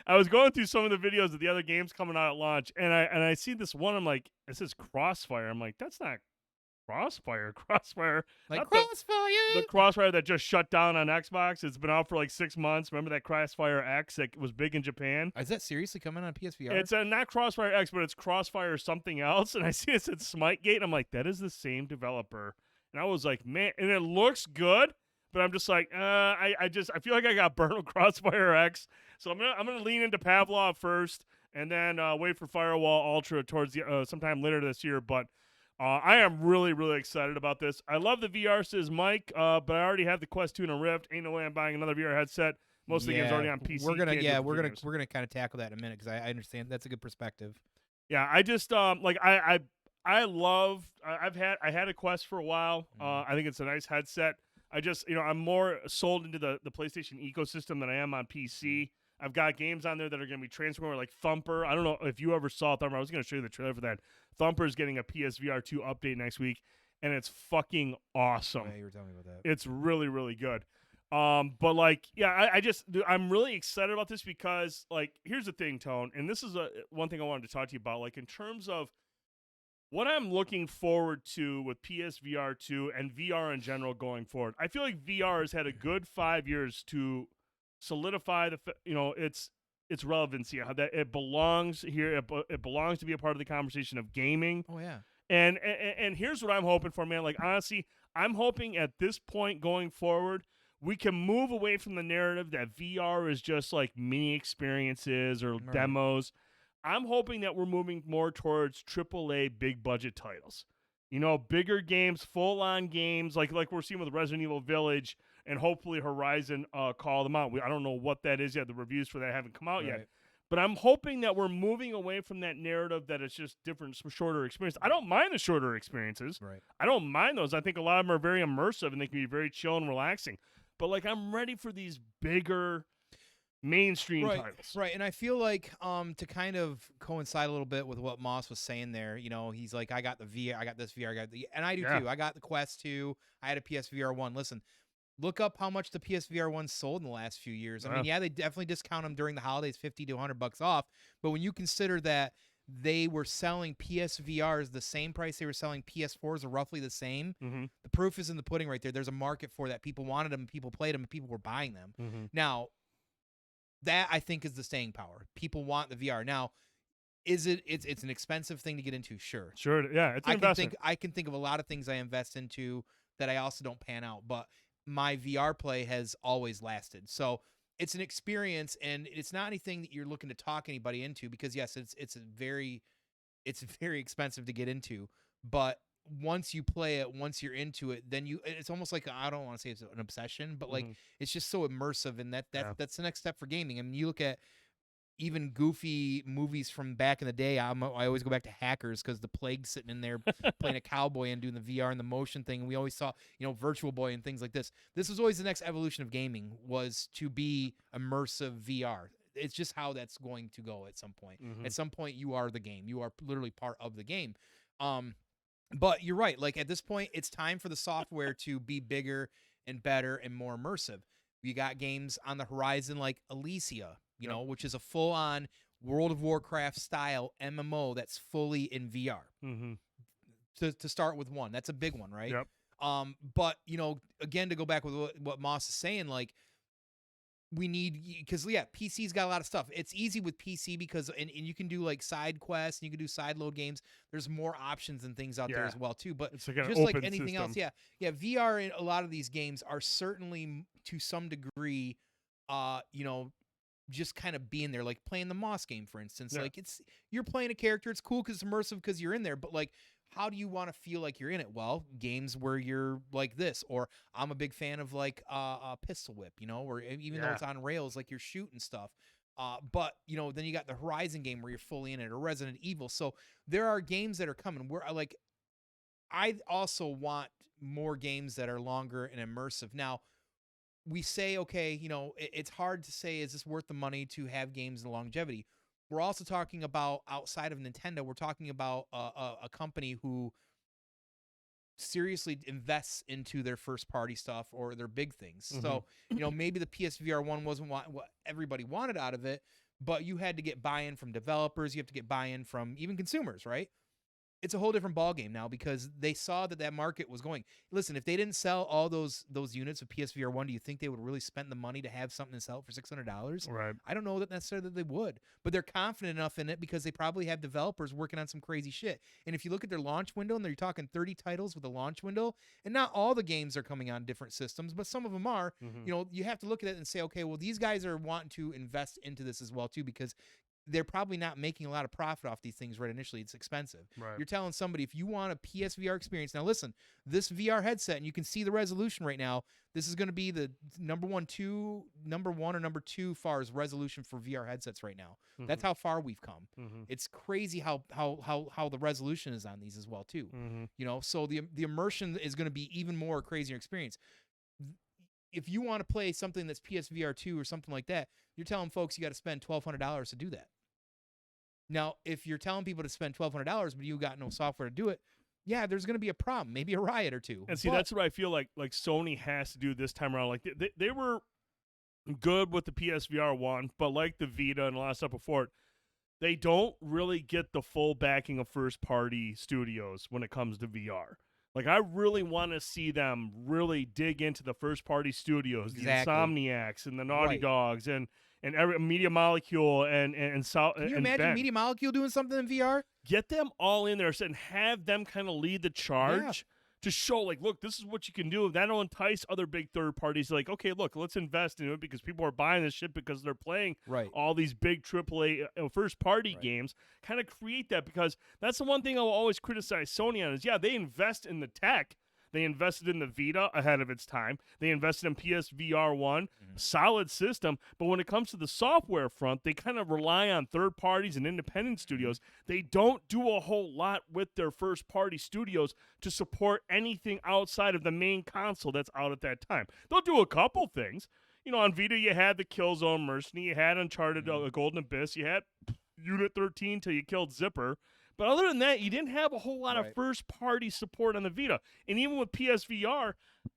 I was going through some of the videos of the other games coming out at launch, and I see this one. I'm like, it says Crossfire. I'm like, that's not Crossfire. Like Crossfire. The Crossfire that just shut down on Xbox. It's been out for like 6 months. Remember that Crossfire X that was big in Japan? Is that seriously coming on PSVR? It's not Crossfire X, but it's Crossfire something else. And I see it said Smitegate. I'm like, that is the same developer. And I was like, man, and it looks good, but I'm just like, I feel like I got burned with Crossfire X. So I'm gonna lean into Pavlov first, and then wait for Firewall Ultra towards the sometime later this year. But I am really, really excited about this. I love the VR, says Mike, but I already have the Quest 2 and a Rift. Ain't no way I'm buying another VR headset. Most of the games are already on PC. We're gonna kind of tackle that in a minute because I understand that's a good perspective. Yeah, I just like I had a Quest for a while. I think it's a nice headset. I just, I'm more sold into the PlayStation ecosystem than I am on PC. I've got games on there that are going to be transforming, like Thumper. I don't know if you ever saw Thumper. I was going to show you the trailer for that. Thumper is getting a PSVR2 update next week, and it's fucking awesome. Oh, yeah, you were telling me about that. It's really, really good. But like, yeah, I'm really excited about this because like, here's the thing, Tone, and this is one thing I wanted to talk to you about. Like in terms of what I'm looking forward to with PSVR2 and VR in general going forward, I feel like VR has had a good 5 years to solidify its relevancy, how that it belongs here, it belongs to be a part of the conversation of gaming. Oh yeah. And here's what I'm hoping for, man. Like honestly, I'm hoping at this point going forward, we can move away from the narrative that VR is just like mini experiences or Right. demos. I'm hoping that we're moving more towards AAA big budget titles. You know, bigger games, full on games, like we're seeing with Resident Evil Village and hopefully Horizon call them out. I don't know what that is yet. The reviews for that haven't come out Right. yet. But I'm hoping that we're moving away from that narrative that it's just different, shorter experiences. I don't mind the shorter experiences. Right. I don't mind those. I think a lot of them are very immersive and they can be very chill and relaxing. But like, I'm ready for these bigger mainstream titles. Right. And I feel like to kind of coincide a little bit with what Moss was saying there, you know, he's like, I got the VR, I got this VR, and I do too. I got the Quest 2, I had a PSVR 1. Listen, look up how much the PSVR 1 sold in the last few years. I mean, yeah, they definitely discount them during the holidays, $50 to $100 off. But when you consider that they were selling PSVRs the same price they were selling PS4s, are roughly the same, the proof is in the pudding right there. There's a market for that. People wanted them, people played them, and people were buying them. Now, that I think is the staying power. People want the VR. Now, it's an expensive thing to get into, sure. Yeah, it's an investment. I can think of a lot of things I invest into that I also don't pan out, but my VR play has always lasted. So it's an experience, and it's not anything that you're looking to talk anybody into, because yes, it's very expensive to get into, but once you play it, once you're into it, then it's almost like, I don't want to say it's an obsession, but like it's just so immersive, and that's the next step for gaming. I mean, you look at even goofy movies from back in the day. I always go back to Hackers, because the Plague sitting in there playing a cowboy and doing the VR and the motion thing. And we always saw, you know, Virtual Boy and things like this. This was always the next evolution of gaming, was to be immersive VR. It's just how that's going to go at some point. At some point, you are the game. You are literally part of the game. But you're right. Like at this point, it's time for the software to be bigger and better and more immersive. You got games on the horizon like Elysia, you know, which is a full-on World of Warcraft style MMO that's fully in VR. To start with one, that's a big one, right? But you know, again, to go back with what Moss is saying, like, we need, because yeah, PC's got a lot of stuff. It's easy with PC because and you can do like side quests, and you can do side load games. There's more options and things out there as well too. But it's like just like anything else, VR in a lot of these games are certainly to some degree, you know, just kind of being there, like playing the Moss game, for instance. Like you're playing a character, it's cool because it's immersive because you're in there, but like, how do you want to feel like you're in it? Well, games where you're like this, or I'm a big fan of like Pistol Whip, you know, or even though it's on rails, like you're shooting stuff. But you know, then you got the Horizon game where you're fully in it, or Resident Evil. So there are games that are coming where like, I also want more games that are longer and immersive. Now, we say, okay, you know, it's hard to say, is this worth the money to have games and longevity? We're also talking about, outside of Nintendo, we're talking about a company who seriously invests into their first party stuff or their big things. So, you know, maybe the PSVR 1 wasn't what everybody wanted out of it, but you had to get buy-in from developers. You have to get buy-in from even consumers, right? It's a whole different ballgame now, because they saw that market was going. Listen, if they didn't sell all those units of PSVR 1, do you think they would really spend the money to have something to sell for $600? Right. I don't know that necessarily they would, but they're confident enough in it because they probably have developers working on some crazy shit. And if you look at their launch window, and they're talking 30 titles with a launch window, and not all the games are coming on different systems, but some of them are, you know, you have to look at it and say, okay, well, these guys are wanting to invest into this as well too, because they're probably not making a lot of profit off these things right initially. It's expensive. Right. You're telling somebody, if you want a PSVR experience, now listen, this VR headset, and you can see the resolution right now, this is going to be the number one or number two far as resolution for VR headsets right now. That's how far we've come. It's crazy how the resolution is on these as well too. You know, so the immersion is going to be even more crazier experience. If you want to play something that's PSVR 2 or something like that, you're telling folks you got to spend $1,200 to do that. Now, if you're telling people to spend $1,200, but you got no software to do it, yeah, there's going to be a problem, maybe a riot or two. And see, that's what I feel like Sony has to do this time around. Like they were good with the PSVR 1, but like the Vita and a lot of stuff before it, they don't really get the full backing of first-party studios when it comes to VR. Like, I really want to see them really dig into the first-party studios, the Insomniacs and the Naughty Dogs and every Media Molecule and Can you imagine Media Molecule doing something in VR? Get them all in there and have them kind of lead the charge to show, like, look, this is what you can do. That'll entice other big third parties. Like, okay, look, let's invest in it because people are buying this shit because they're playing all these big AAA first-party games. Kind of create that, because that's the one thing I'll always criticize Sony on is, they invest in the tech. They invested in the Vita ahead of its time. They invested in PSVR 1, solid system. But when it comes to the software front, they kind of rely on third parties and independent studios. They don't do a whole lot with their first-party studios to support anything outside of the main console that's out at that time. They'll do a couple things. You know, on Vita, you had the Killzone Mercenary. You had Uncharted Golden Abyss. You had Unit 13 till you killed Zipper. But other than that, you didn't have a whole lot of first-party support on the Vita. And even with PSVR,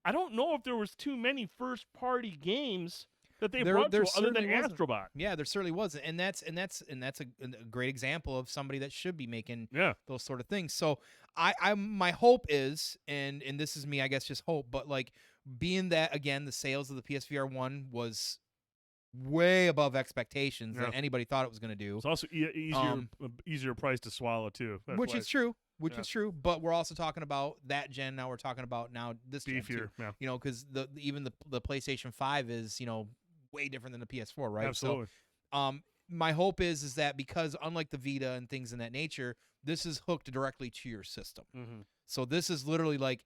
I don't know if there was too many first-party games that they brought to other than Astrobot. Yeah, there certainly wasn't. And that's a great example of somebody that should be making those sort of things. So my hope is, and this is me, I guess, just hope, but like being that, again, the sales of the PSVR 1 was way above expectations than anybody thought it was going to do. It's also easier price to swallow too. Which is true. But we're also talking about that gen. Now we're talking about this gen too. Yeah. You know, because even the PlayStation 5 is, you know, way different than the PS4, right? Absolutely. So, my hope is that because unlike the Vita and things in that nature, this is hooked directly to your system. So this is literally like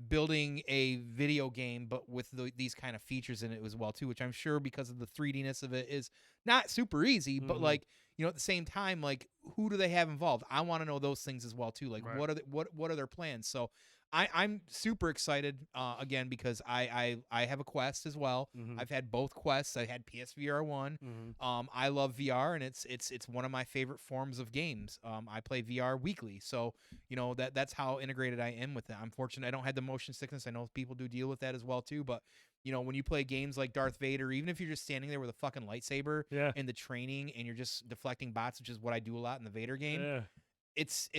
building a video game, but with these kind of features in it as well too, which I'm sure because of the 3D-ness of it is not super easy, but like, you know, at the same time, like, who do they have involved? I want to know those things as well too. Like, what are their plans? So I'm super excited again because I have a Quest as well. I've had both Quests. I had PSVR 1. I love VR, and it's one of my favorite forms of games. I play VR weekly, so you know that's how integrated I am with it. I'm fortunate I don't have the motion sickness. I know people do deal with that as well too, but you know, when you play games like Darth Vader, even if you're just standing there with a fucking lightsaber in the training and you're just deflecting bots, which is what I do a lot in the Vader game. It's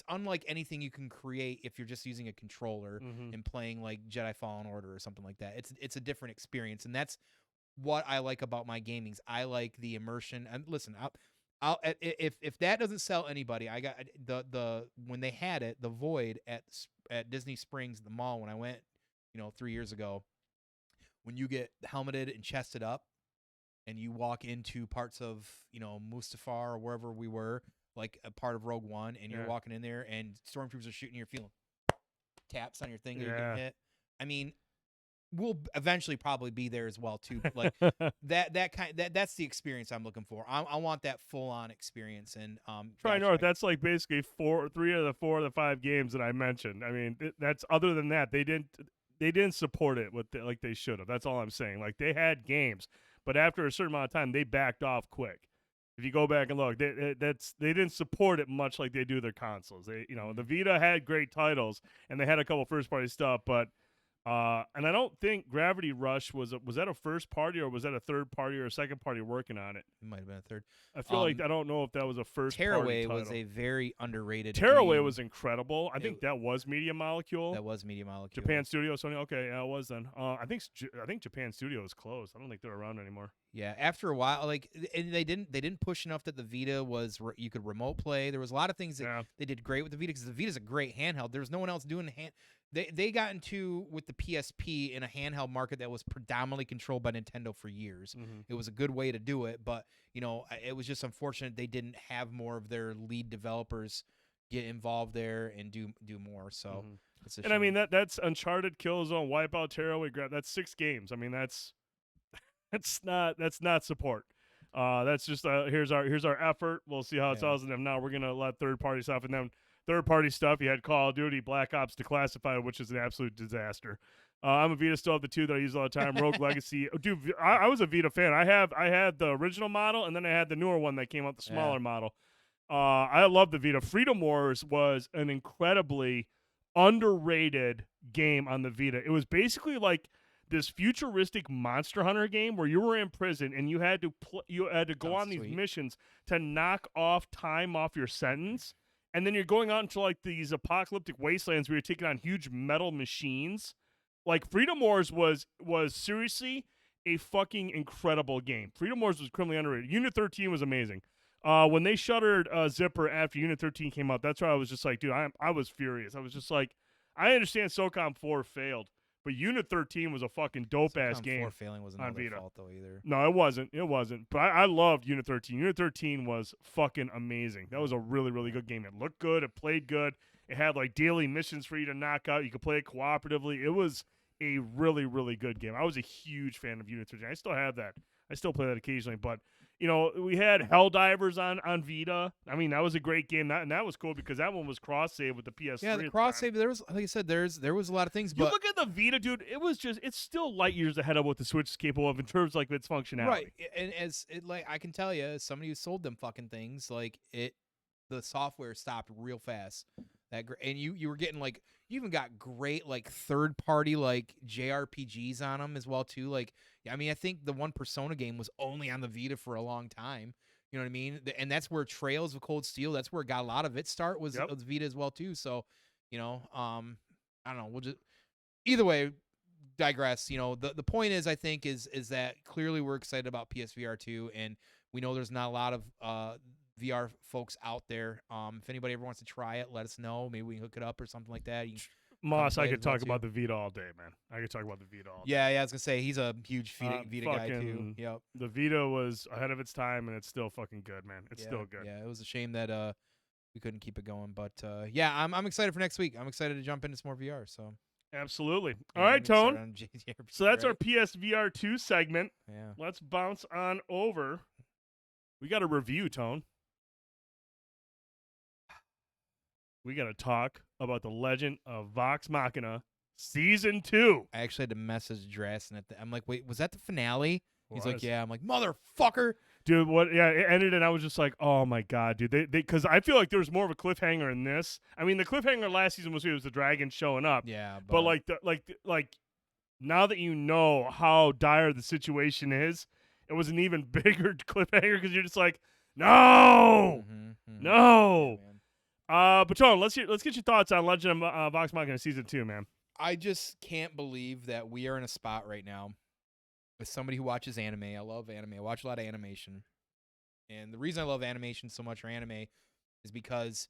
unlike anything you can create if you're just using a controller and playing like Jedi Fallen Order or something like that. It's a different experience, and that's what I like about my gamings. I like the immersion. And listen, I'll if that doesn't sell anybody, I got the when they had it, the Void at Disney Springs, the mall, when I went, you know, 3 years ago. When you get helmeted and chested up, and you walk into parts of, you know, Mustafar or wherever we were, like a part of Rogue One, and you're walking in there, and stormtroopers are shooting, you're feeling taps on your thing, and you're getting hit. I mean, we'll eventually probably be there as well too. But like that's the experience I'm looking for. I want that full on experience. And Try North. That's like basically 3 of the 4 of the 5 games that I mentioned. I mean, that's other than that, they didn't support it like they should have. That's all I'm saying. Like, they had games, but after a certain amount of time, they backed off quick. If you go back and look, they didn't support it much like they do their consoles. They, you know, the Vita had great titles and they had a couple first party stuff, but and I don't think Gravity Rush was that a first party or was that a third party or a second party working on it? It might have been a third. I feel like I don't know if that was a first party Tearaway title. was a very underrated Tearaway game. was incredible. I think that was Media Molecule. That was Media Molecule. Japan Studio, Sony. Okay, yeah, it was then. I think Japan Studio is closed. I don't think they're around anymore. Yeah, after a while, like, and they didn't push enough that the Vita was you could remote play. There was a lot of things that they did great with the Vita because the Vita's a great handheld. There was no one else doing They got into with the PSP in a handheld market that was predominantly controlled by Nintendo for years. It was a good way to do it, but you know, it was just unfortunate they didn't have more of their lead developers get involved there and do more. So, it's a shame. I mean that's Uncharted, Killzone, Wipeout, Tearaway. That's 6 games. I mean that's not support. That's just here's our effort. We'll see how it sells, and then now we're gonna let third party stuff, and then third party stuff. You had Call of Duty, Black Ops Declassified, which is an absolute disaster. I'm a Vita still have the 2 that I use all the time. Rogue Legacy. Dude, I was a Vita fan. I had the original model, and then I had the newer one that came out, the smaller model. I love the Vita. Freedom Wars was an incredibly underrated game on the Vita. It was basically like this futuristic Monster Hunter game where you were in prison and you had to go Sounds on these sweet. missions to knock off time off your sentence, and then you're going out into like these apocalyptic wastelands where you're taking on huge metal machines. Like Freedom Wars was seriously a fucking incredible game. Freedom Wars was criminally underrated. Unit 13 was amazing. When they shuttered Zipper after Unit 13 came out, that's why I was just like, dude, I was furious. I was just like, I understand SOCOM 4 failed, but Unit 13 was a fucking dope ass SOCOM game 4 failing wasn't on all their Vita. fault though either. No, it wasn't. It wasn't. But I loved Unit 13. Unit 13 was fucking amazing. That was a really, really good game. It looked good. It played good. It had like daily missions for you to knock out. You could play it cooperatively. It was a really, really good game. I was a huge fan of Unit 13. I still have that. I still play that occasionally. But, you know, we had Helldivers on Vita. I mean, that was a great game. That was cool because that one was cross-save with the PS3. Yeah, the cross-save, there was, like I said, there was a lot of things. You But look at the Vita, dude, it's still light years ahead of what the Switch is capable of in terms of like its functionality. right, and like I can tell you, as somebody who sold them fucking things, like the software stopped real fast. And you were getting like, you even got great like third party like JRPGs on them as well too. Like, I mean, I think the one Persona game was only on the Vita for a long time. You know what I mean? And that's where Trails of Cold Steel, that's where it got a lot of its start, was Vita as well too. So, you know, I don't know. We'll just either way digress. You know, the point is, I think is that clearly we're excited about PSVR2, and we know there's not a lot of VR folks out there. If anybody ever wants to try it, let us know. Maybe we can hook it up or something like that. Moss, I could talk about the Vita all day, man. I could talk about the Vita all day. Yeah, I was gonna say he's a huge Vita guy too. Yep. The Vita was ahead of its time, and it's still fucking good, man. It's still good. Yeah, it was a shame that we couldn't keep it going, but yeah, I'm excited for next week. I'm excited to jump into some more VR. So absolutely. Yeah, all right, Tone. JRPG, So that's our right? PSVR2 segment. Yeah. Let's bounce on over. We got a review, Tone. We got to talk about the Legend of Vox Machina Season 2. I actually had to message Drassen at I'm like, wait, was that the finale? He's like, Was. yeah. I'm like, motherfucker. Dude, what? Yeah, it ended, and I was just like, "Oh my god, dude!" They because I feel like there was more of a cliffhanger in this. I mean, the cliffhanger last season was the dragon showing up. Yeah, but like now that you know how dire the situation is, it was an even bigger cliffhanger because you're just like, "No, no." Yeah, But John, let's get your thoughts on Legend of Vox Machina Season 2, man. I just can't believe that we are in a spot right now with somebody who watches anime. I love anime. I watch a lot of animation. And the reason I love animation so much, or anime, is because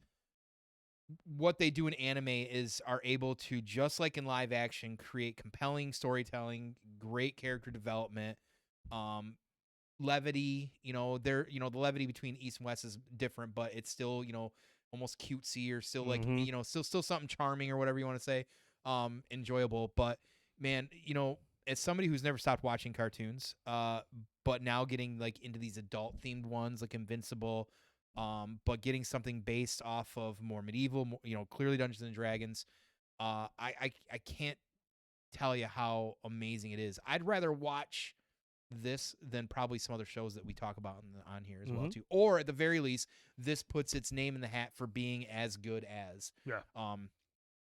what they do in anime is are able to, just like in live action, create compelling storytelling, great character development, levity. You know, the levity between East and West is different, but it's still, almost cutesy, or still like, still something charming, or whatever you want to say, enjoyable. But man, as somebody who's never stopped watching cartoons, but now getting like into these adult themed ones like Invincible, but getting something based off of more medieval, clearly Dungeons and Dragons, I can't tell you how amazing it is. I'd rather watch this than probably some other shows that we talk about on here as well too. Or at the very least, this puts its name in the hat for being as good as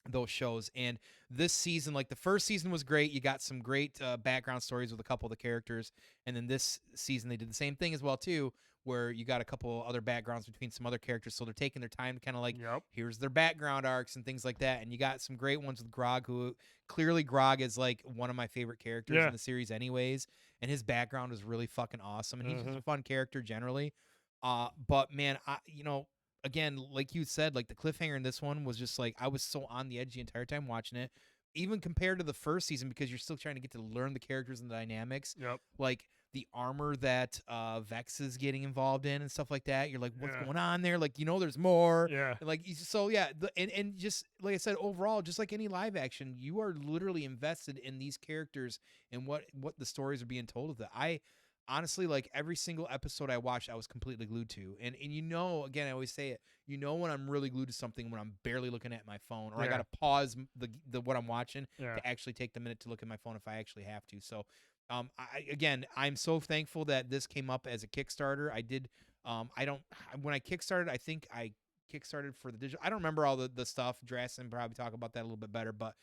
those shows. And this season, like the first season was great. You got some great background stories with a couple of the characters, and then this season they did the same thing as well too, where you got a couple other backgrounds between some other characters, so they're taking their time to kind of like, here's their background arcs and things like that. And you got some great ones with Grog, who clearly Grog is like one of my favorite characters in the series anyways, and his background is really fucking awesome, and he's just a fun character generally. But man, again, like you said, like the cliffhanger in this one was just like, I was so on the edge the entire time watching it, even compared to the first season, because you're still trying to get to learn the characters and the dynamics. Like the armor that Vex is getting involved in and stuff like that. You're like, what's going on there? Like, there's more. And like, so yeah. And just like I said, overall, just like any live action, you are literally invested in these characters and what the stories are being told of that. I honestly, like every single episode I watched, I was completely glued to. And again, I always say it, when I'm really glued to something, when I'm barely looking at my phone, or I got to pause the what I'm watching to actually take the minute to look at my phone if I actually have to. So, I'm so thankful that this came up as a Kickstarter. I did, when I Kickstarted, I think I kickstarted for the digital. I don't remember all the stuff. Drastin probably talk about that a little bit better, but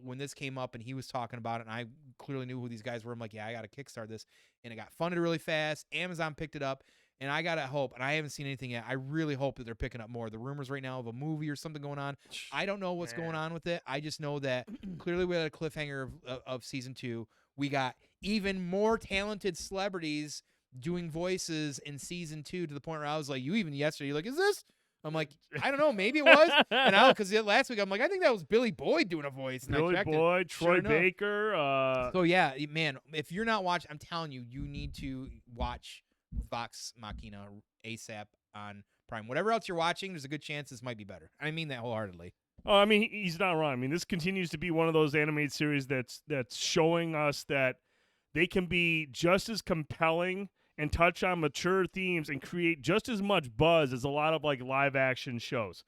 when this came up and he was talking about it, and I clearly knew who these guys were, I'm like, yeah, I got to kickstart this, and it got funded really fast. Amazon picked it up, and I gotta hope, and I haven't seen anything yet. I really hope that they're picking up more. The rumors right now of a movie or something going on. I don't know what's going on with it. I just know that clearly we had a cliffhanger of season 2. We got even more talented celebrities doing voices in season 2 to the point where I was like, you even yesterday, you're like, is this? I'm like, I don't know, maybe it was. And because last week I'm like, I think that was Billy Boyd doing a voice. And Billy Boyd, Troy Baker. So yeah, man, if you're not watching, I'm telling you, you need to watch Vox Machina ASAP on Prime. Whatever else you're watching, there's a good chance this might be better. I mean that wholeheartedly. Oh, I mean, he's not wrong. I mean, this continues to be one of those animated series that's showing us that they can be just as compelling and touch on mature themes and create just as much buzz as a lot of like live action shows.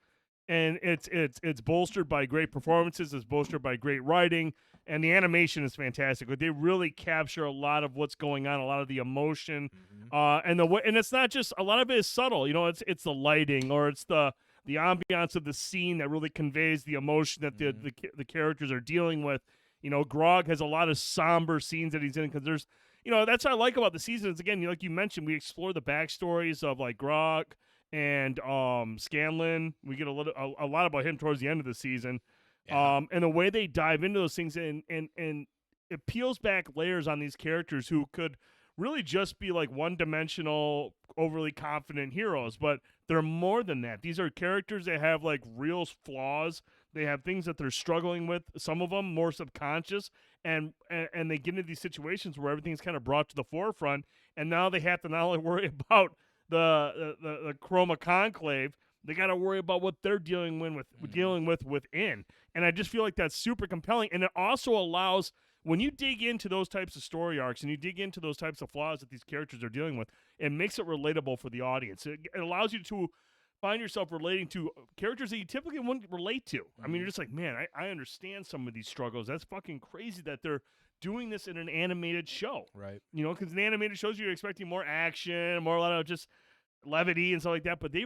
And it's bolstered by great performances, it's bolstered by great writing, and the animation is fantastic. Like, they really capture a lot of what's going on, a lot of the emotion, and it's not just, a lot of it is subtle. It's the lighting, or it's the ambiance of the scene that really conveys the emotion that the characters are dealing with. Grog has a lot of somber scenes that he's in, because there's, that's what I like about the season is, again, like you mentioned, we explore the backstories of like Grog and Scanlan. We get a lot about him towards the end of the season. Yeah. And the way they dive into those things, and it peels back layers on these characters who could really just be like one-dimensional, overly confident heroes, but they're more than that. These are characters that have like real flaws. They have things that they're struggling with, some of them more subconscious, and they get into these situations where everything's kind of brought to the forefront, and now they have to not only worry about the Chroma Conclave, they got to worry about what they're dealing with within. And I just feel like that's super compelling, and it also allows, when you dig into those types of story arcs and you dig into those types of flaws that these characters are dealing with, it makes it relatable for the audience. It allows you to find yourself relating to characters that you typically wouldn't relate to. I mean, you're just like, man, I understand some of these struggles. That's fucking crazy that they're doing this in an animated show. Right. Because in animated shows, you're expecting more action, more a lot of just levity and stuff like that, but they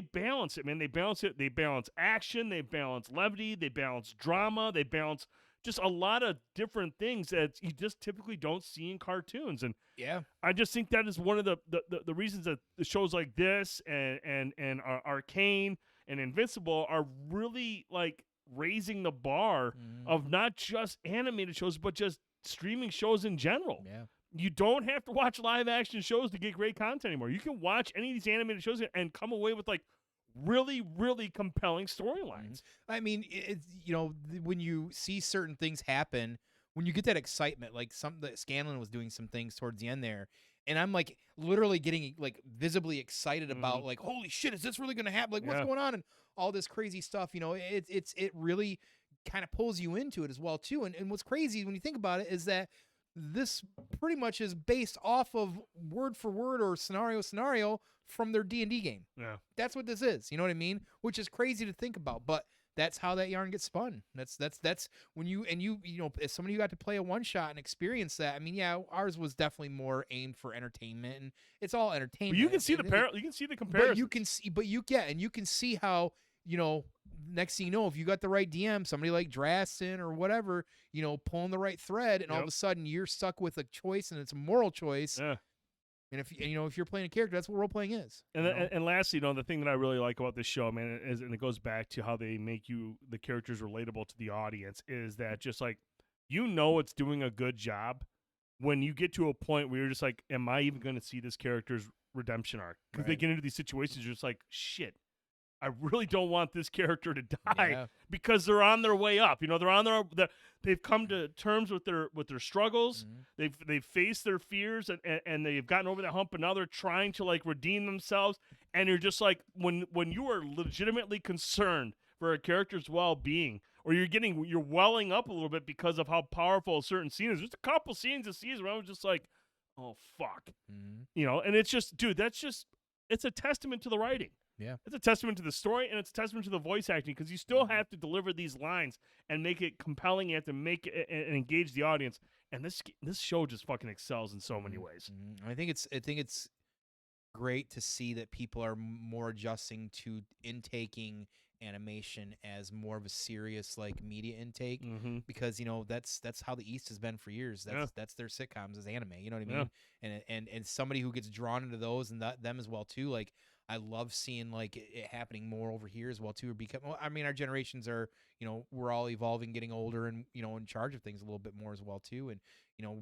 balance it, man. They balance it. They balance action. They balance levity. They balance drama. They balance just a lot of different things that you just typically don't see in cartoons. And yeah, I just think that is one of the reasons that the shows like this and Arcane and Invincible are really like raising the bar of not just animated shows, but just streaming shows in general. Yeah. You don't have to watch live action shows to get great content anymore. You can watch any of these animated shows and come away with like really, really compelling storylines. I mean, it's, when you see certain things happen, when you get that excitement, like Scanlan was doing some things towards the end there, and I'm like literally getting like visibly excited about like, holy shit, is this really going to happen? Like, what's going on? And all this crazy stuff, it really kind of pulls you into it as well too. And what's crazy when you think about it is that this pretty much is based off of word for word or scenario from their D&D game. Yeah. That's what this is. You know what I mean? Which is crazy to think about, but that's how that yarn gets spun. That's when you as somebody who got to play a one shot and experience that. I mean, yeah, ours was definitely more aimed for entertainment, and it's all entertainment. But you can see you can see the comparison. And you can see how, next thing you know, if you got the right DM, somebody like Drastin or whatever, pulling the right thread, and all of a sudden you're stuck with a choice, and it's a moral choice. Yeah. And if you're playing a character, that's what role playing is. And lastly, the thing that I really like about this show, man, is, and it goes back to how they make the characters relatable to the audience, is that just like, it's doing a good job when you get to a point where you're just like, am I even going to see this character's redemption arc? Because they get into these situations, you're just like, shit, I really don't want this character to die because they're on their way up. They're on they've come to terms with their struggles. They've faced their fears and they've gotten over that hump, and now they're trying to like redeem themselves. And you're just like, when you are legitimately concerned for a character's well-being, or you're welling up a little bit because of how powerful a certain scene is. There's a couple scenes this season where I was just like, oh fuck, and it's just, dude, it's a testament to the writing. Yeah, it's a testament to the story, and it's a testament to the voice acting, because you still have to deliver these lines and make it compelling. You have to make it and engage the audience. And this show just fucking excels in so many ways. I think it's great to see that people are more adjusting to intaking animation as more of a serious like media intake, because that's how the East has been for years. That's their sitcoms is anime. You know what I mean? And somebody who gets drawn into those and them as well too. Like I love seeing like it happening more over here as well too. I mean, our generations are we're all evolving, getting older, and in charge of things a little bit more as well too. And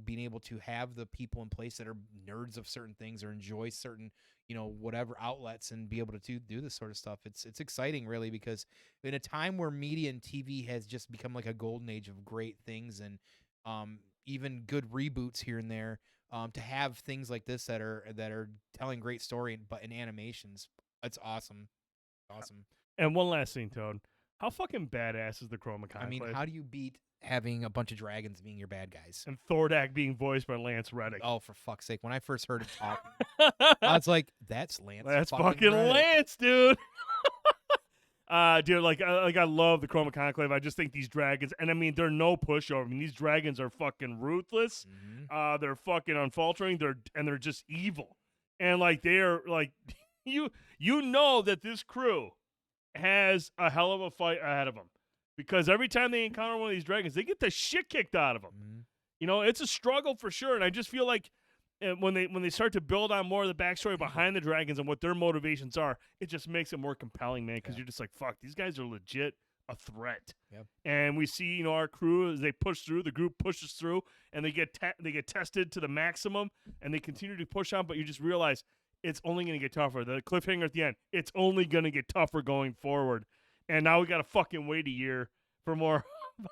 being able to have the people in place that are nerds of certain things or enjoy certain whatever outlets and be able to do this sort of stuff. It's exciting really, because in a time where media and TV has just become like a golden age of great things and even good reboots here and there, to have things like this that are telling great story but in animations, it's awesome. And one last thing, Toad, how fucking badass is the Chroma Conclave? I mean, how do you beat having a bunch of dragons being your bad guys and Thordak being voiced by Lance Reddick? Oh, for fuck's sake! When I first heard it talk, I was like, "That's Lance. That's fucking Lance, dude." Dude, like I love the Chroma Conclave. I just think these dragons, and I mean, they're no pushover. I mean, these dragons are fucking ruthless. They're fucking unfaltering. They're just evil, and like they're like you know that this crew has a hell of a fight ahead of them, because every time they encounter one of these dragons, they get the shit kicked out of them. It's a struggle for sure, and I just feel like when they start to build on more of the backstory behind the dragons and what their motivations are, it just makes it more compelling, man, because you're just like, fuck, these guys are legit a threat. And we see, our crew, as they push through, the group pushes through, and they get tested to the maximum, and they continue to push on, but you just realize it's only going to get tougher. The cliffhanger at the end, it's only going to get tougher going forward. And now we got to fucking wait a year for more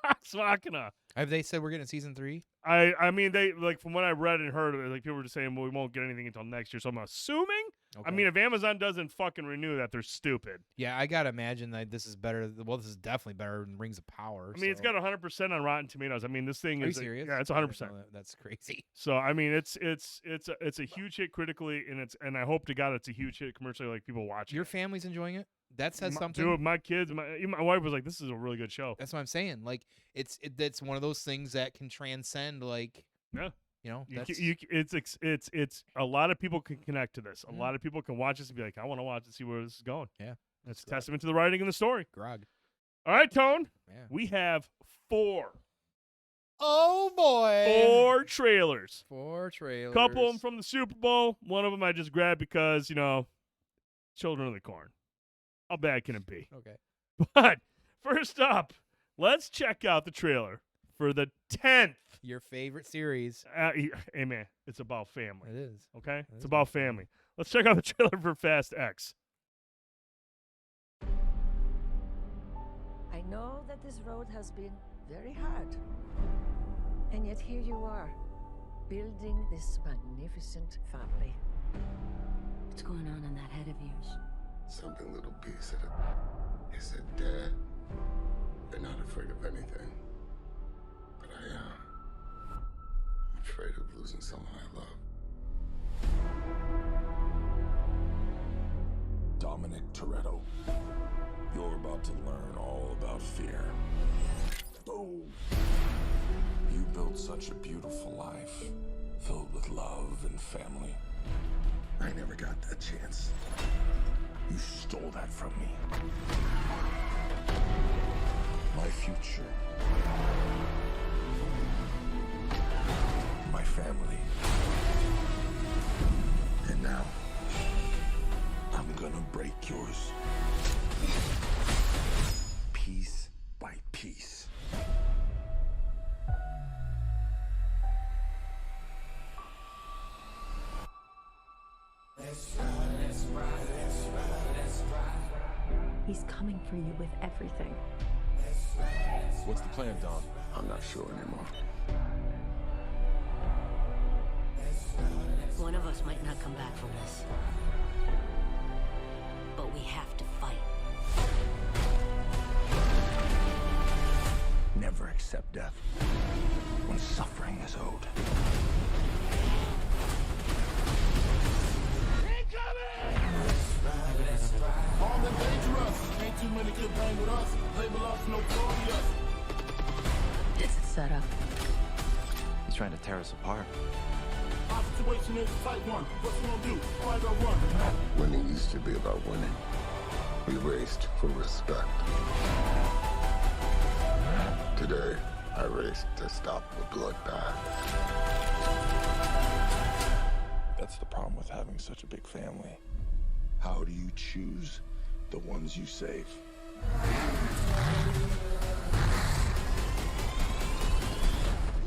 Vox Machina. Have they said we're getting season 3? I mean, they like from what I read and heard, like people were just saying, well, we won't get anything until next year. So I'm assuming. Okay. I mean, if Amazon doesn't fucking renew that, they're stupid. Yeah, I gotta imagine that this is better. Well, this is definitely better than Rings of Power. I mean, it's got 100% on Rotten Tomatoes. I mean, this thing is serious? Yeah, it's 100%. That's crazy. So I mean, it's a huge hit critically, and I hope to God it's a huge hit commercially. Like people watching. Your family's enjoying it. That says something. Dude, my kids, my wife was like, "This is a really good show." That's what I'm saying. Like, it's one of those things that can transcend. Like, it's a lot of people can connect to this. A lot of people can watch this and be like, "I want to watch and see where this is going." Yeah, it's a testament to the writing and the story. Grog. All right, Tone. Yeah. We have 4. Oh boy! 4 trailers. 4 trailers. Couple of them from the Super Bowl. One of them I just grabbed because Children of the Corn. How bad can it be? Okay. But first up, let's check out the trailer for the 10th. Your favorite series. Hey, man, it's about family. It is. Okay? It's about family. Let's check out the trailer for Fast X. I know that this road has been very hard. And yet here you are, building this magnificent family. What's going on in that head of yours? Something little B said it. He said, Dad, you're not afraid of anything. But I am. I'm afraid of losing someone I love. Dominic Toretto, you're about to learn all about fear. Oh. You built such a beautiful life, filled with love and family. I never got that chance. You stole that from me. My future. My family. And now, I'm gonna break yours. Piece by piece. He's coming for you with everything. What's the plan, Dom? I'm not sure anymore. One of us might not come back from this. But we have to fight. Never accept death when suffering is owed. Armed and dangerous. Ain't too many could bang with us. Label us notorious. It's a setup. He's trying to tear us apart. I've Situation is type 1. What you gonna do? Fight or run? Winning used to be about winning. We raced for respect. Today, I raced to stop the bloodbath. That's the problem with having such a big family. How do you choose the ones you save?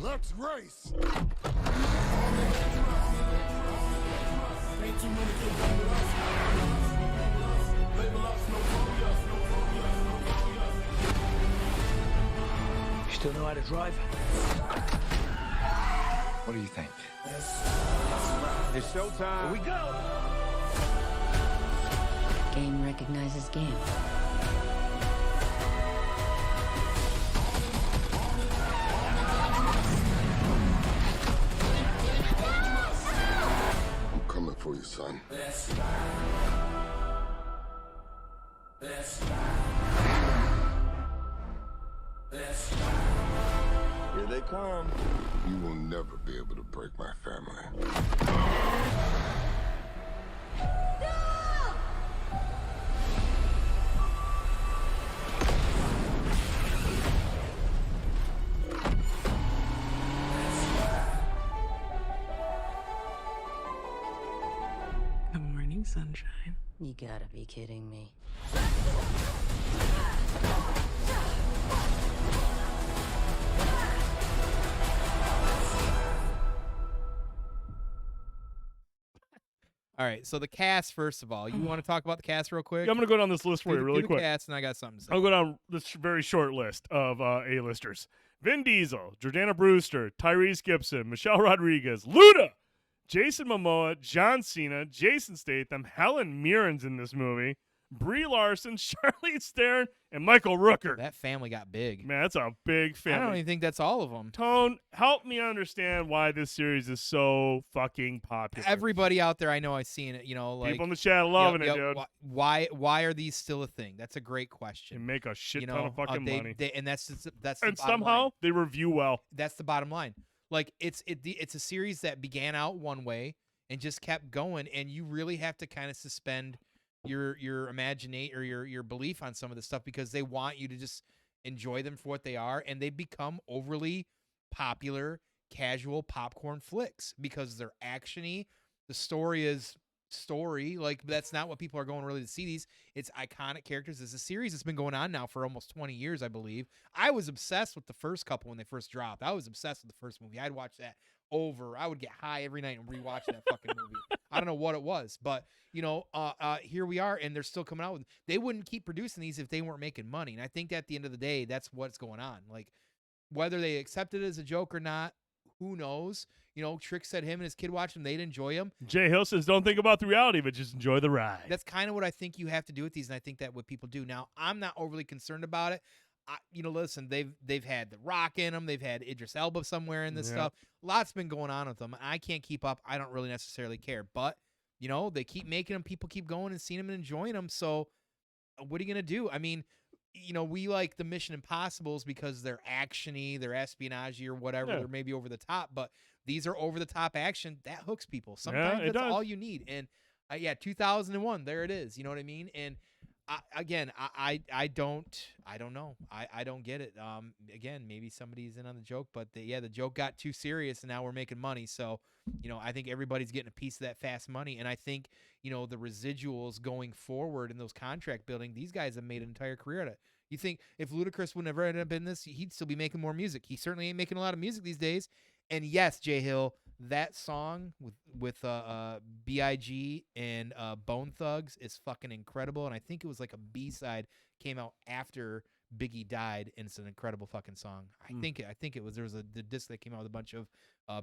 Let's race! You still know how to drive? What do you think? It's showtime. Here we go. Game recognizes game. I'm coming for you, son. Here they come. You will never be able to break my family. Good morning, sunshine. You gotta be kidding me. All right, so the cast, first of all. You want to talk about the cast real quick? Yeah, I'm going to go down this list for you really do quick. the cast, and I got something to say. I'll go down this very short list of A-listers. Vin Diesel, Jordana Brewster, Tyrese Gibson, Michelle Rodriguez, Luda, Jason Momoa, John Cena, Jason Statham, Helen Mirren's in this movie, Brie Larson, Charlize Theron, and Michael Rooker. That family got big. Man, that's a big family. I don't even think that's all of them. Tone, help me understand why this series is so fucking popular. Everybody out there, I know I've seen it. You know, like People in the chat loving it, dude. Why are these still a thing? That's a great They question. make a shit ton of fucking money. And that's the And bottom somehow line. they review well. That's the bottom line. Like it's a series that began out one way and just kept going, and you really have to kind of suspend your imagination or your belief on some of this stuff because they want you to just enjoy them for what they are, and they become overly popular casual popcorn flicks because they're actiony. The story is story, like that's not what people are going really to see these. It's iconic characters. It's a series that's been going on now for almost 20 years, I believe. I was obsessed with the first couple when they first dropped. I was obsessed with the first movie. I'd watch that over. I would get high every night and rewatch that fucking movie. I don't know what it was, but you know, here we are, and they're still coming out with. They wouldn't keep producing these if they weren't making money, and I think at the end of the day, that's what's going on. Like whether they accept it as a joke or not, who knows? You know, Trick said him and his kid watched them. They'd enjoy them. Jay Hill says, don't think about the reality, but just enjoy the ride. That's kind of what I think you have to do with these, and I think that what people do. Now, I'm not overly concerned about it. Listen, they've had The Rock in them. They've had Idris Elba somewhere in this stuff. Lots been going on with them. I can't keep up. I don't really necessarily care. But, you know, they keep making them. People keep going and seeing them and enjoying them. So what are you going to do? I mean, you know, we like the Mission Impossibles because they're action-y, they're espionage or whatever. They're maybe over the top. But these are over-the-top action. That hooks people. Sometimes that's all you need. And, 2001, there it is. You know what I mean? And I don't know. I don't get it. Again, maybe somebody's in on the joke, but the joke got too serious, and now we're making money. So, you know, I think everybody's getting a piece of that fast money, and I think, you know, the residuals going forward in those contract building, these guys have made an entire career out of it. You think if Ludacris would never end up in this, he'd still be making more music. He certainly ain't making a lot of music these days. And yes, Jay Hill, that song with B.I.G. and Bone Thugs is fucking incredible, and I think it was like a B-side came out after Biggie died, and it's an incredible fucking song. I think it was. There was the disc that came out with a bunch of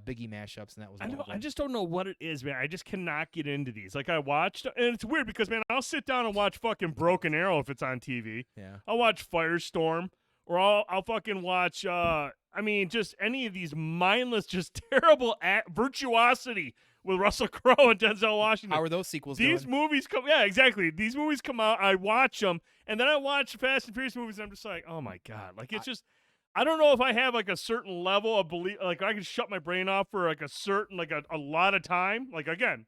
Biggie mashups, and that was. I just don't know what it is, man. I just cannot get into these. Like I watched, and it's weird because man, I'll sit down and watch fucking Broken Arrow if it's on TV. Yeah. I'll watch Firestorm, or I'll fucking watch. I mean, just any of these mindless, just terrible virtuosity with Russell Crowe and Denzel Washington. How are those sequels These doing? movies come, yeah, exactly. These movies come out, I watch them, and then I watch Fast and Furious movies, and I'm just like, oh my God. Like, it's just, I don't know if I have like a certain level of belief. Like I can shut my brain off for like a certain, like a lot of time. Like again,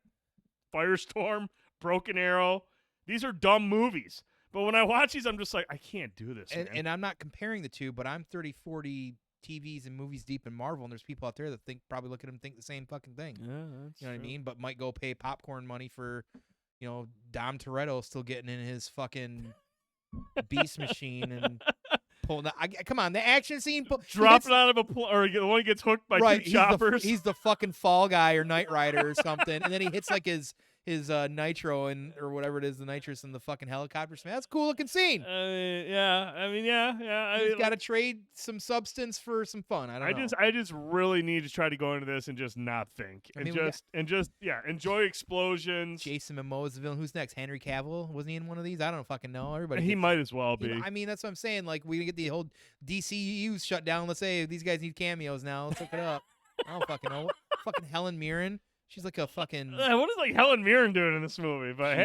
Firestorm, Broken Arrow. These are dumb movies. But when I watch these, I'm just like, I can't do this. And I'm not comparing the two, but I'm 30, 40 TVs and movies deep in Marvel, and there's people out there that probably look at them and think the same fucking thing. Yeah, that's you know true. what I mean? But might go pay popcorn money for, Dom Toretto still getting in his beast machine and pulling. Come on, the action scene, dropping out of a or the one gets hooked by two choppers. He's the fucking Fall Guy or Knight Rider or something, and then he hits like his nitro or whatever it is, the nitrous in the fucking helicopter. That's a cool looking scene. Yeah. I mean, yeah. He's got to trade some substance for some fun. I don't know. I just really need to try to go into this and just not think enjoy explosions. Jason Momoa is the villain. Who's next? Henry Cavill? Wasn't he in one of these? I don't fucking know. Everybody. He might as well be. I mean, that's what I'm saying. Like, we get the whole DCU shut down. Let's say these guys need cameos now. Let's look it up. I don't fucking know. Fucking Helen Mirren. She's like a fucking. What is like Helen Mirren doing in this movie? But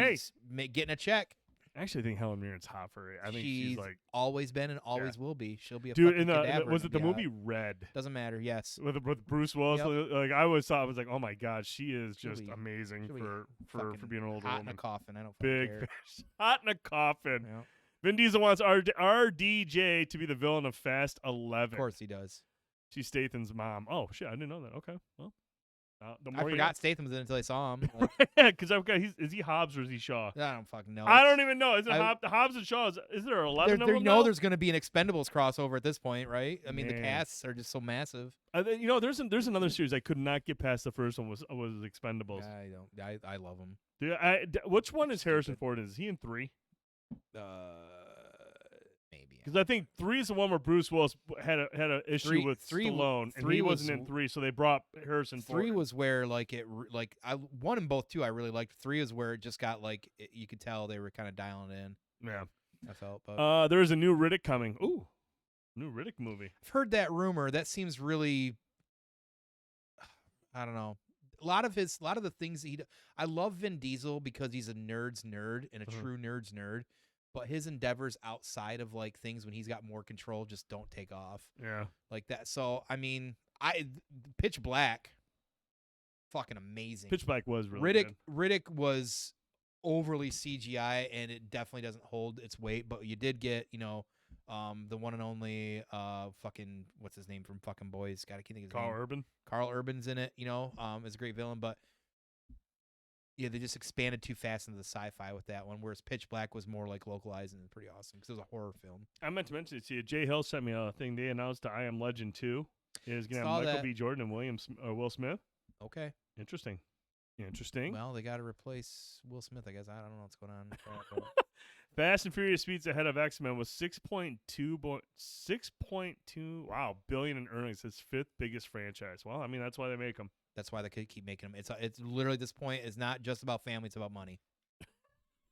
getting a check. I actually think Helen Mirren's hot for it. I think she's like always been and always will be. She'll be a dude. fucking cadaver. Was it the movie Red? Doesn't matter. Yes. With Bruce Willis, Yep. like I always thought, I was like, oh my god, she is just amazing for being an older hot woman. in a coffin. I don't Big care. fish. Hot in a coffin. Yep. Vin Diesel wants RDJ to be the villain of Fast 11. Of course he does. She's Statham's mom. Oh shit, I didn't know that. Okay, well. I forgot Statham was in it until I saw him. Like, yeah, because is he Hobbs or is he Shaw? I don't fucking know. I don't even know. Is it Hobbs and Shaw? Is there 11 of them? There's going to be an Expendables crossover at this point, right? I mean, the casts are just so massive. There's another series I could not get past. The first one was Expendables. I love them. Dude, which one is Harrison Ford in? Is he in 3? Maybe. Because I think 3 is the one where Bruce Willis had a issue with Stallone, and he wasn't in 3, so they brought Harrison Ford. 3 was where I won in both too. I really liked 3 is where it just got you could tell they were kind of dialing it in. Yeah, I felt. But there is a new Riddick coming. Ooh, new Riddick movie. I've heard that rumor. That seems really. I don't know. A lot of the things I love Vin Diesel because he's a nerd's nerd and a true nerd's nerd. But his endeavors outside of things when he's got more control just don't take off. Yeah. Like that. So I mean, Pitch Black, fucking amazing. Pitch Black was really good. Riddick was overly CGI and it definitely doesn't hold its weight. But you did get, the one and only fucking what's his name from fucking Boys? God, I can't think of his name. Carl Urban. Carl Urban's in it, is a great villain, but yeah, they just expanded too fast into the sci-fi with that one, whereas Pitch Black was more localized and pretty awesome because it was a horror film. I meant to mention it to you. Jay Hill sent me a thing. They announced I Am Legend 2 is going to have Michael B. Jordan and Will Smith. Okay. Interesting. Well, they got to replace Will Smith, I guess. I don't know what's going on with that. Fast and Furious speeds ahead of X-Men with 6.2 billion in earnings. Its 5th biggest franchise. Well, I mean, that's why they make them. That's why they could keep making them. It's literally, this point, it's not just about family, it's about money.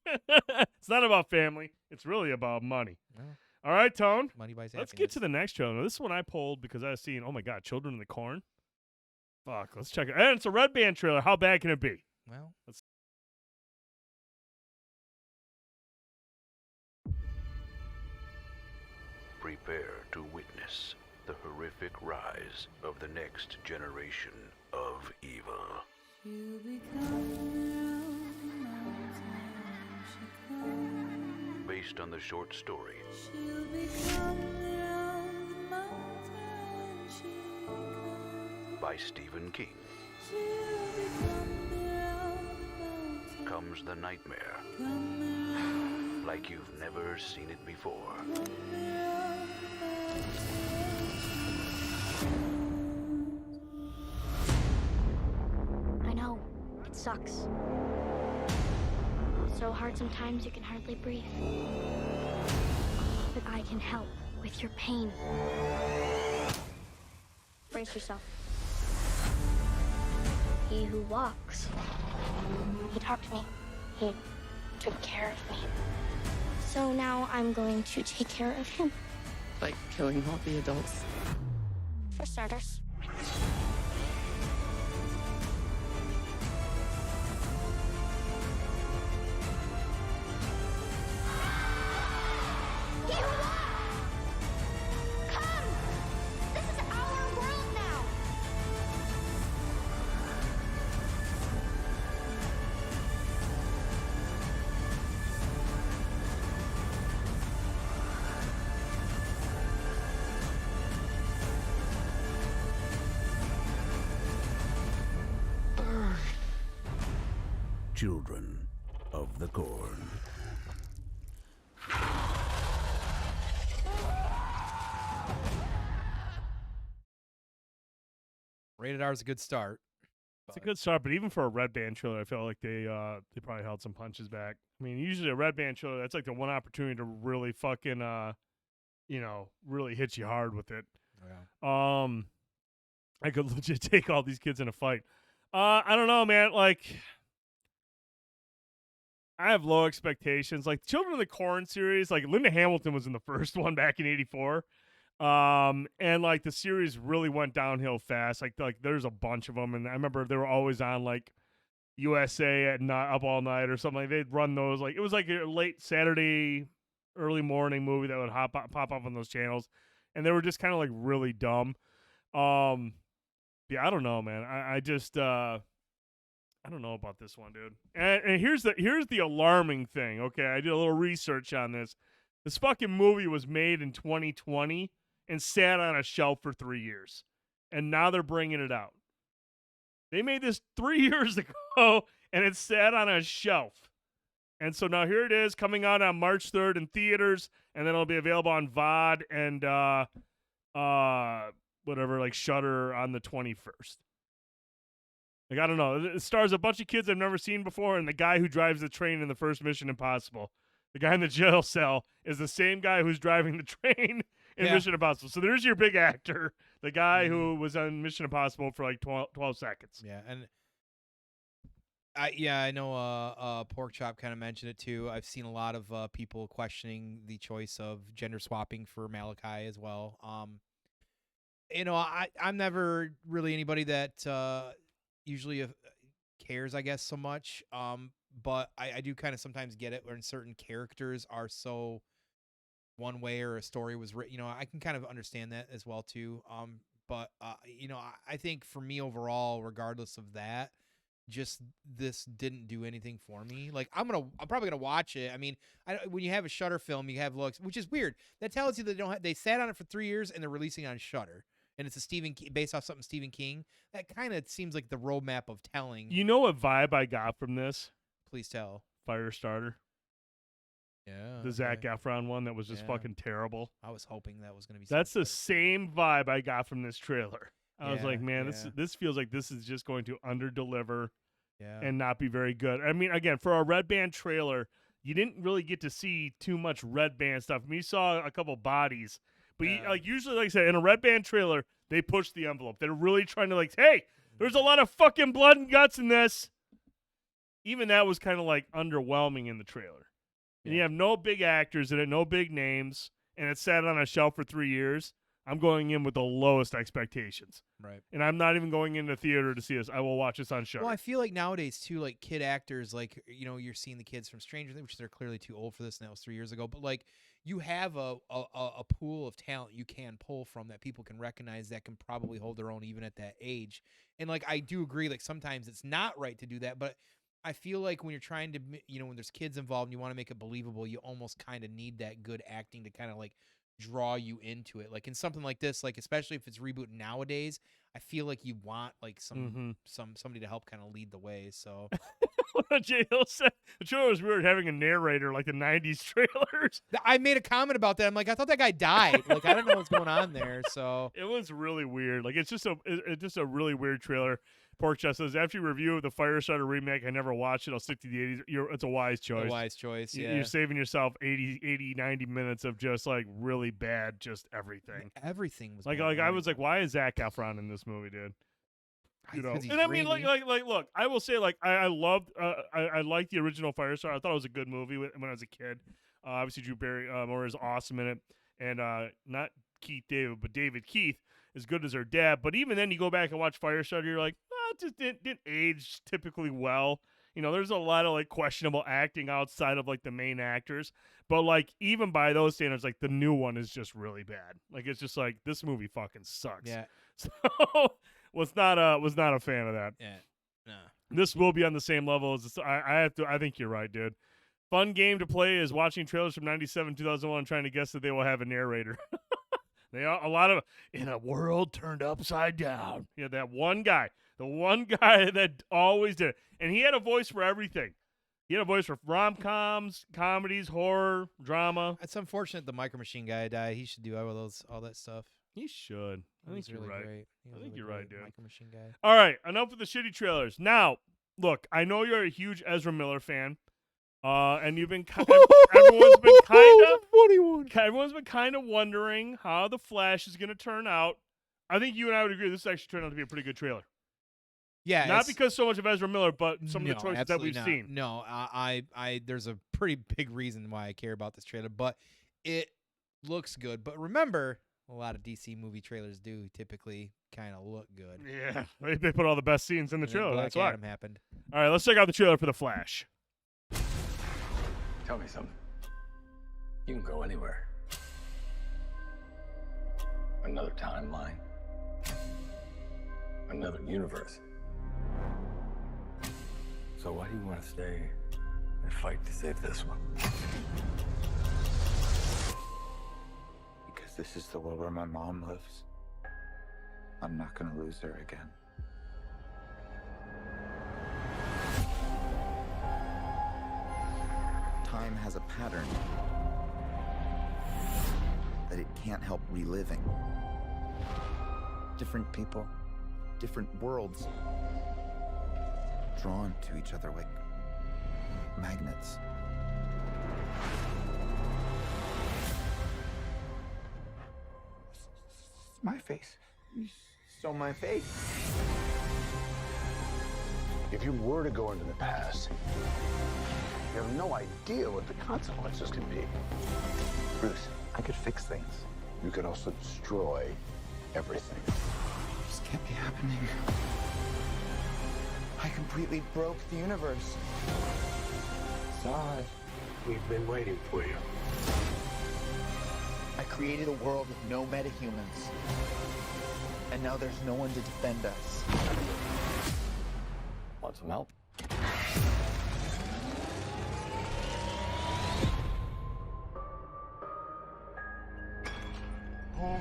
It's not about family. It's really about money. Well, all right, Tone. Money buys Let's happiness. get to the next trailer. This one I pulled because I was seeing, oh my God, Children in the Corn. Fuck, let's check it. And it's a Red Band trailer. How bad can it be? Well, prepare to witness the horrific rise of the next generation of evil. Based on the short story by Stephen King, comes the nightmare like you've never seen it before. I know, it sucks. It's so hard sometimes you can hardly breathe. But I can help with your pain. Brace yourself. He who walks, he talked to me. He took care of me. So now I'm going to take care of him. Like killing all the adults. For starters. children of the corn. Rated R is a good start. It's a good start, but even for a Red Band trailer, I felt like they probably held some punches back. I mean, usually a Red Band trailer, that's like the one opportunity to really fucking, really hit you hard with it. Yeah. I could legit take all these kids in a fight. I don't know, man. Like, I have low expectations. Like, Children of the Corn series, like, Linda Hamilton was in the first one back in '84. And like the series really went downhill fast. Like there's a bunch of them, and I remember they were always on like USA at night, up all night or something. Like they'd run those. Like it was like a late Saturday, early morning movie that would pop up on those channels, and they were just kind of like really dumb. Yeah, I don't know, man. I just I don't know about this one, dude. And here's the alarming thing. Okay, I did a little research on this. This fucking movie was made in 2020. And sat on a shelf for 3 years. And now they're bringing it out. They made this 3 years ago, and it sat on a shelf. And so now here it is, coming out on March 3rd in theaters, and then it'll be available on VOD and whatever, like Shudder on the 21st. Like, I don't know. It stars a bunch of kids I've never seen before, and the guy who drives the train in the first Mission Impossible. The guy in the jail cell is the same guy who's driving the train in Mission Impossible. So there's your big actor, the guy who was on Mission Impossible for like 12 seconds. Yeah, and I know Pork Chop kind of mentioned it too. I've seen a lot of people questioning the choice of gender swapping for Malachi as well. I'm never really anybody that usually cares, I guess, so much. But I do kind of sometimes get it when certain characters are so one way or a story was written. I can kind of understand that as well too. But I think for me overall, regardless of that, just this didn't do anything for me. Like I'm probably gonna watch it. I mean, when you have a Shudder film, you have looks, which is weird. That tells you they sat on it for 3 years and they're releasing it on Shudder. And it's based off something Stephen King. That kind of seems like the roadmap of telling. You know what vibe I got from this? Please tell. Firestarter. Yeah. The Zac Efron one that was just fucking terrible. I was hoping that was going to be. That's the same vibe I got from this trailer. I was like, man, yeah. this feels like this is just going to underdeliver Yeah. and not be very good. I mean, again, for a Red Band trailer, you didn't really get to see too much Red Band stuff. I mean, you saw a couple bodies, but usually, like I said, in a Red Band trailer, they push the envelope. They're really trying to like, hey, there's a lot of fucking blood and guts in this. Even that was kind of like underwhelming in the trailer. And you have no big actors in it, no big names, and it sat on a shelf for 3 years. I'm going in with the lowest expectations. Right. And I'm not even going into theater to see this. I will watch this on Shudder. Well, I feel like nowadays, too, like kid actors, like, you're seeing the kids from Stranger Things, which they're clearly too old for this, and that was 3 years ago. But, like, you have a pool of talent you can pull from that people can recognize that can probably hold their own even at that age. And, like, I do agree, like, sometimes it's not right to do that, but I feel like when you're trying to, when there's kids involved and you want to make it believable, you almost kind of need that good acting to kind of, like, draw you into it. Like in something like this, like especially if it's rebooted nowadays, I feel like you want like somebody to help kind of lead the way. So J. Hill said the trailer was weird having a narrator like the 90s trailers. I made a comment about that. I'm like, I thought that guy died. Like I don't know what's going on there. So it was really weird. Like it's just a really weird trailer. Pork Chest says, after you review the Firestarter remake, I never watched it. I'll stick to the 80s. It's a wise choice. A wise choice, yeah. You're saving yourself 80, 90 minutes of just, like, really bad just everything. Everything was like, bad. I was like, why is Zac Efron in this movie, dude? And I mean, like, look, I will say, like, I loved, I liked the original Firestarter. I thought it was a good movie when I was a kid. Obviously, Drew Barrymore is awesome in it. And not Keith David, but David Keith is good as her dad. But even then, you go back and watch Firestarter, you're like, it just didn't age typically well. There's a lot of like questionable acting outside of like the main actors, but like even by those standards, like the new one is just really bad. Like it's just like this movie fucking sucks. Yeah. So was not a fan of that. Yeah. No. This will be on the same level as I think you're right, dude. Fun game to play is watching trailers from 97, 2001, trying to guess that they will have a narrator. A lot of in a world turned upside down. Yeah, that one guy, the one guy that always did it, and he had a voice for everything. He had a voice for rom-coms, comedies, horror, drama. It's unfortunate the Micro Machine guy died. He should do all that stuff. He should. I think you're right. Great. I think you're right, dude. Micro Machine guy. All right, enough with the shitty trailers. Now, look, I know you're a huge Ezra Miller fan, and you've been everyone's been kind of wondering how the Flash is going to turn out. I think you and I would agree this actually turned out to be a pretty good trailer. Yeah, not because so much of Ezra Miller, but some of the choices that we've not. seen. No, there's a pretty big reason why I care about this trailer, but it looks good. But remember, a lot of DC movie trailers do typically kind of look good. Yeah, they put all the best scenes in the trailer. Black That's why. Adam happened. All right, let's check out the trailer for the Flash. Tell me something. You can go anywhere. Another timeline. Another universe. So why do you want to stay and fight to save this one? Because this is the world where my mom lives. I'm not gonna lose her again. Time has a pattern that it can't help reliving. Different people, different worlds, drawn to each other like magnets. It's my face. You stole my face. If you were to go into the past, you have no idea what the consequences can be. Bruce, I could fix things. You could also destroy everything. This can't be happening. I completely broke the universe. Zod, we've been waiting for you. I created a world with no metahumans. And now there's no one to defend us. Want some help? Oh.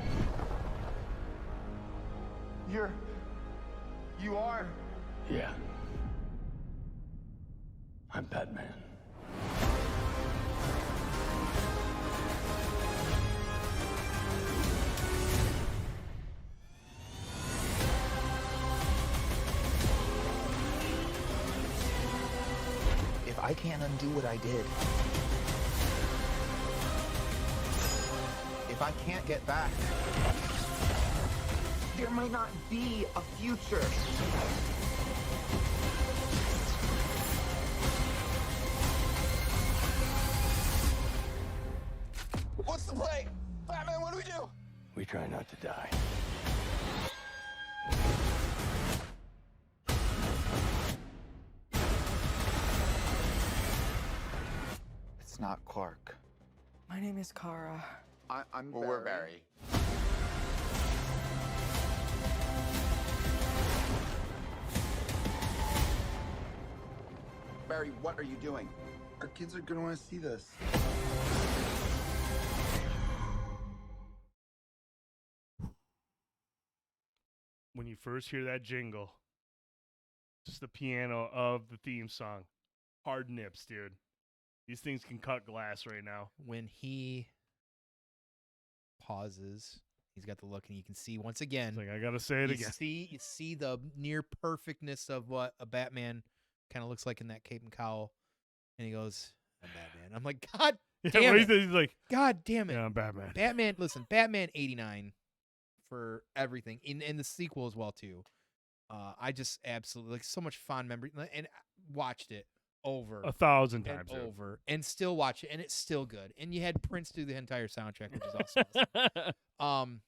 You are? Yeah. I'm Batman. If I can't undo what I did, if I can't get back, there might not be a future. What's the play? Batman, what do we do? We try not to die. It's not Clark. My name is Kara. I'm Barry. We're Barry. Barry, what are you doing? Our kids are gonna want to see this. When you first hear that jingle, just the piano of the theme song, hard nips, dude. These things can cut glass right now. When he pauses, he's got the look, and you can see once again. It's like, I gotta say it again. You see the near perfectness of what a Batman kind of looks like in that cape and cowl, and he goes, "I'm Batman." I'm like, God damn it! He's like, God damn it! Yeah, I'm Batman. Batman. Listen, Batman '89 for everything, in the sequel as well too. I just absolutely like so much fond memory, and watched it over 1,000 times and over, and still watch it, and it's still good. And you had Prince do the entire soundtrack, which is awesome.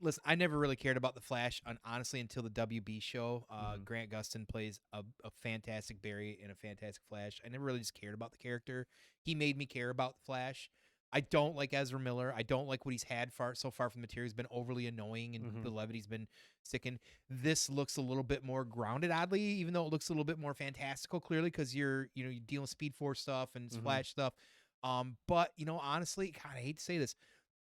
Listen, I never really cared about the Flash, honestly, until the WB show. Grant Gustin plays a fantastic Barry and a fantastic Flash. I never really just cared about the character. He made me care about the Flash. I don't like Ezra Miller. I don't like what he's had so far from the material. He's been overly annoying, and the levity's been sticking. This looks a little bit more grounded, oddly, even though it looks a little bit more fantastical, clearly, because you're dealing with Speed Force stuff and Flash stuff. But honestly, God, I hate to say this,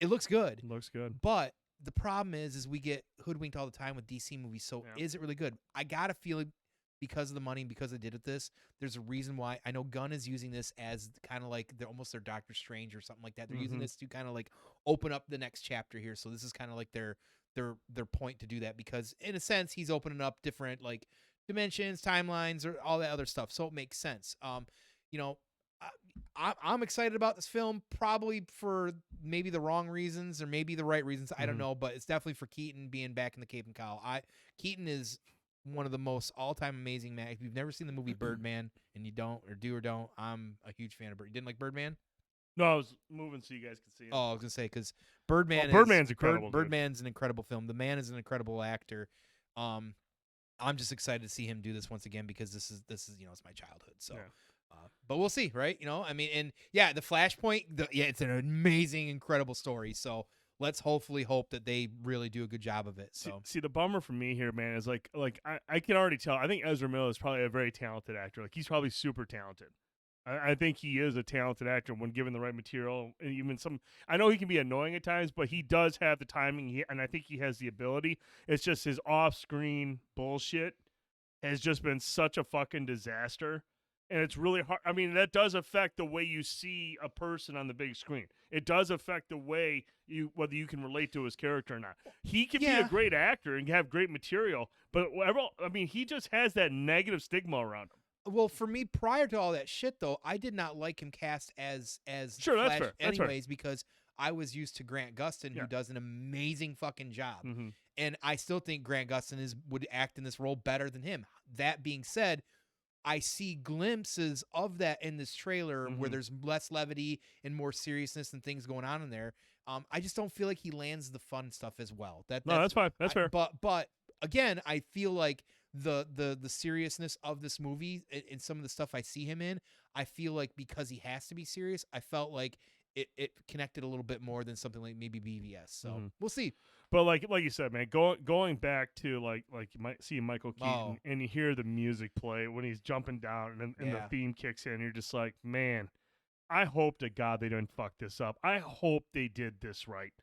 it looks good. It looks good, but the problem is we get hoodwinked all the time with DC movies. So is it really good? I got a feeling because of the money and because they did it this, there's a reason why. I know Gunn is using this as kind of like they're almost their Doctor Strange or something like that. They're using this to kind of like open up the next chapter here. So this is kind of like their point to do that, because in a sense he's opening up different like dimensions, timelines, or all that other stuff. So it makes sense. You know, I'm excited about this film, probably for maybe the wrong reasons or maybe the right reasons. I don't know, but it's definitely for Keaton being back in the Cape and Cowl. Keaton is one of the most all-time amazing man. If you've never seen the movie Birdman and you don't or don't, I'm a huge fan of Bird. You didn't like Birdman? No, I was moving so you guys could see it. Oh, I was gonna say because Birdman's incredible. Birdman's an incredible film. The man is an incredible actor. I'm just excited to see him do this once again because this is it's my childhood. So. Yeah. But we'll see, right? I mean, and yeah, the Flashpoint, it's an amazing, incredible story. So let's hopefully hope that they really do a good job of it. So see the bummer for me here, man, is like I can already tell. I think Ezra Miller is probably a very talented actor. Like he's probably super talented. I think he is a talented actor when given the right material. And even I know he can be annoying at times, but he does have the timing, and I think he has the ability. It's just his off-screen bullshit has just been such a fucking disaster. And it's really hard. I mean, that does affect the way you see a person on the big screen. It does affect the way whether you can relate to his character or not. He can be a great actor and have great material, but he just has that negative stigma around him. Well, for me, prior to all that shit, though, I did not like him cast as sure, Flash that's fair. anyways, because I was used to Grant Gustin, who does an amazing fucking job. And I still think Grant Gustin would act in this role better than him. That being said, I see glimpses of that in this trailer where there's less levity and more seriousness and things going on in there. I just don't feel like he lands the fun stuff as well. That's fine. That's fair. But again, I feel like the seriousness of this movie and some of the stuff I see him in, I feel like because he has to be serious, I felt like it connected a little bit more than something like maybe BVS. So we'll see. But like you said, man, going back to like you might see Michael Keaton and you hear the music play when he's jumping down and the theme kicks in. You're just like, man, I hope to God they didn't fuck this up. I hope they did this right.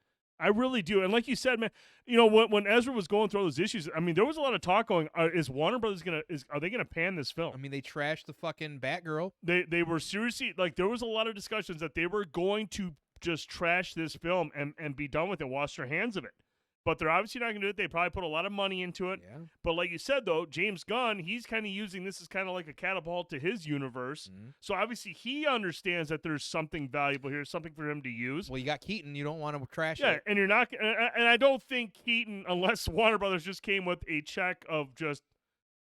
I really do. And like you said, man, when Ezra was going through all those issues, I mean, there was a lot of talk going, is Warner Brothers are they gonna pan this film? I mean, they trashed the fucking Batgirl. They were seriously, like, there was a lot of discussions that they were going to just trash this film and be done with it, wash their hands of it. But they're obviously not going to do it. They probably put a lot of money into it. Yeah. But like you said, though, James Gunn, he's kind of using this as kind of like a catapult to his universe. So obviously he understands that there's something valuable here, something for him to use. Well, you got Keaton. You don't want to trash it. Yeah, and you're not. And I don't think Keaton, unless Warner Brothers just came with a check of just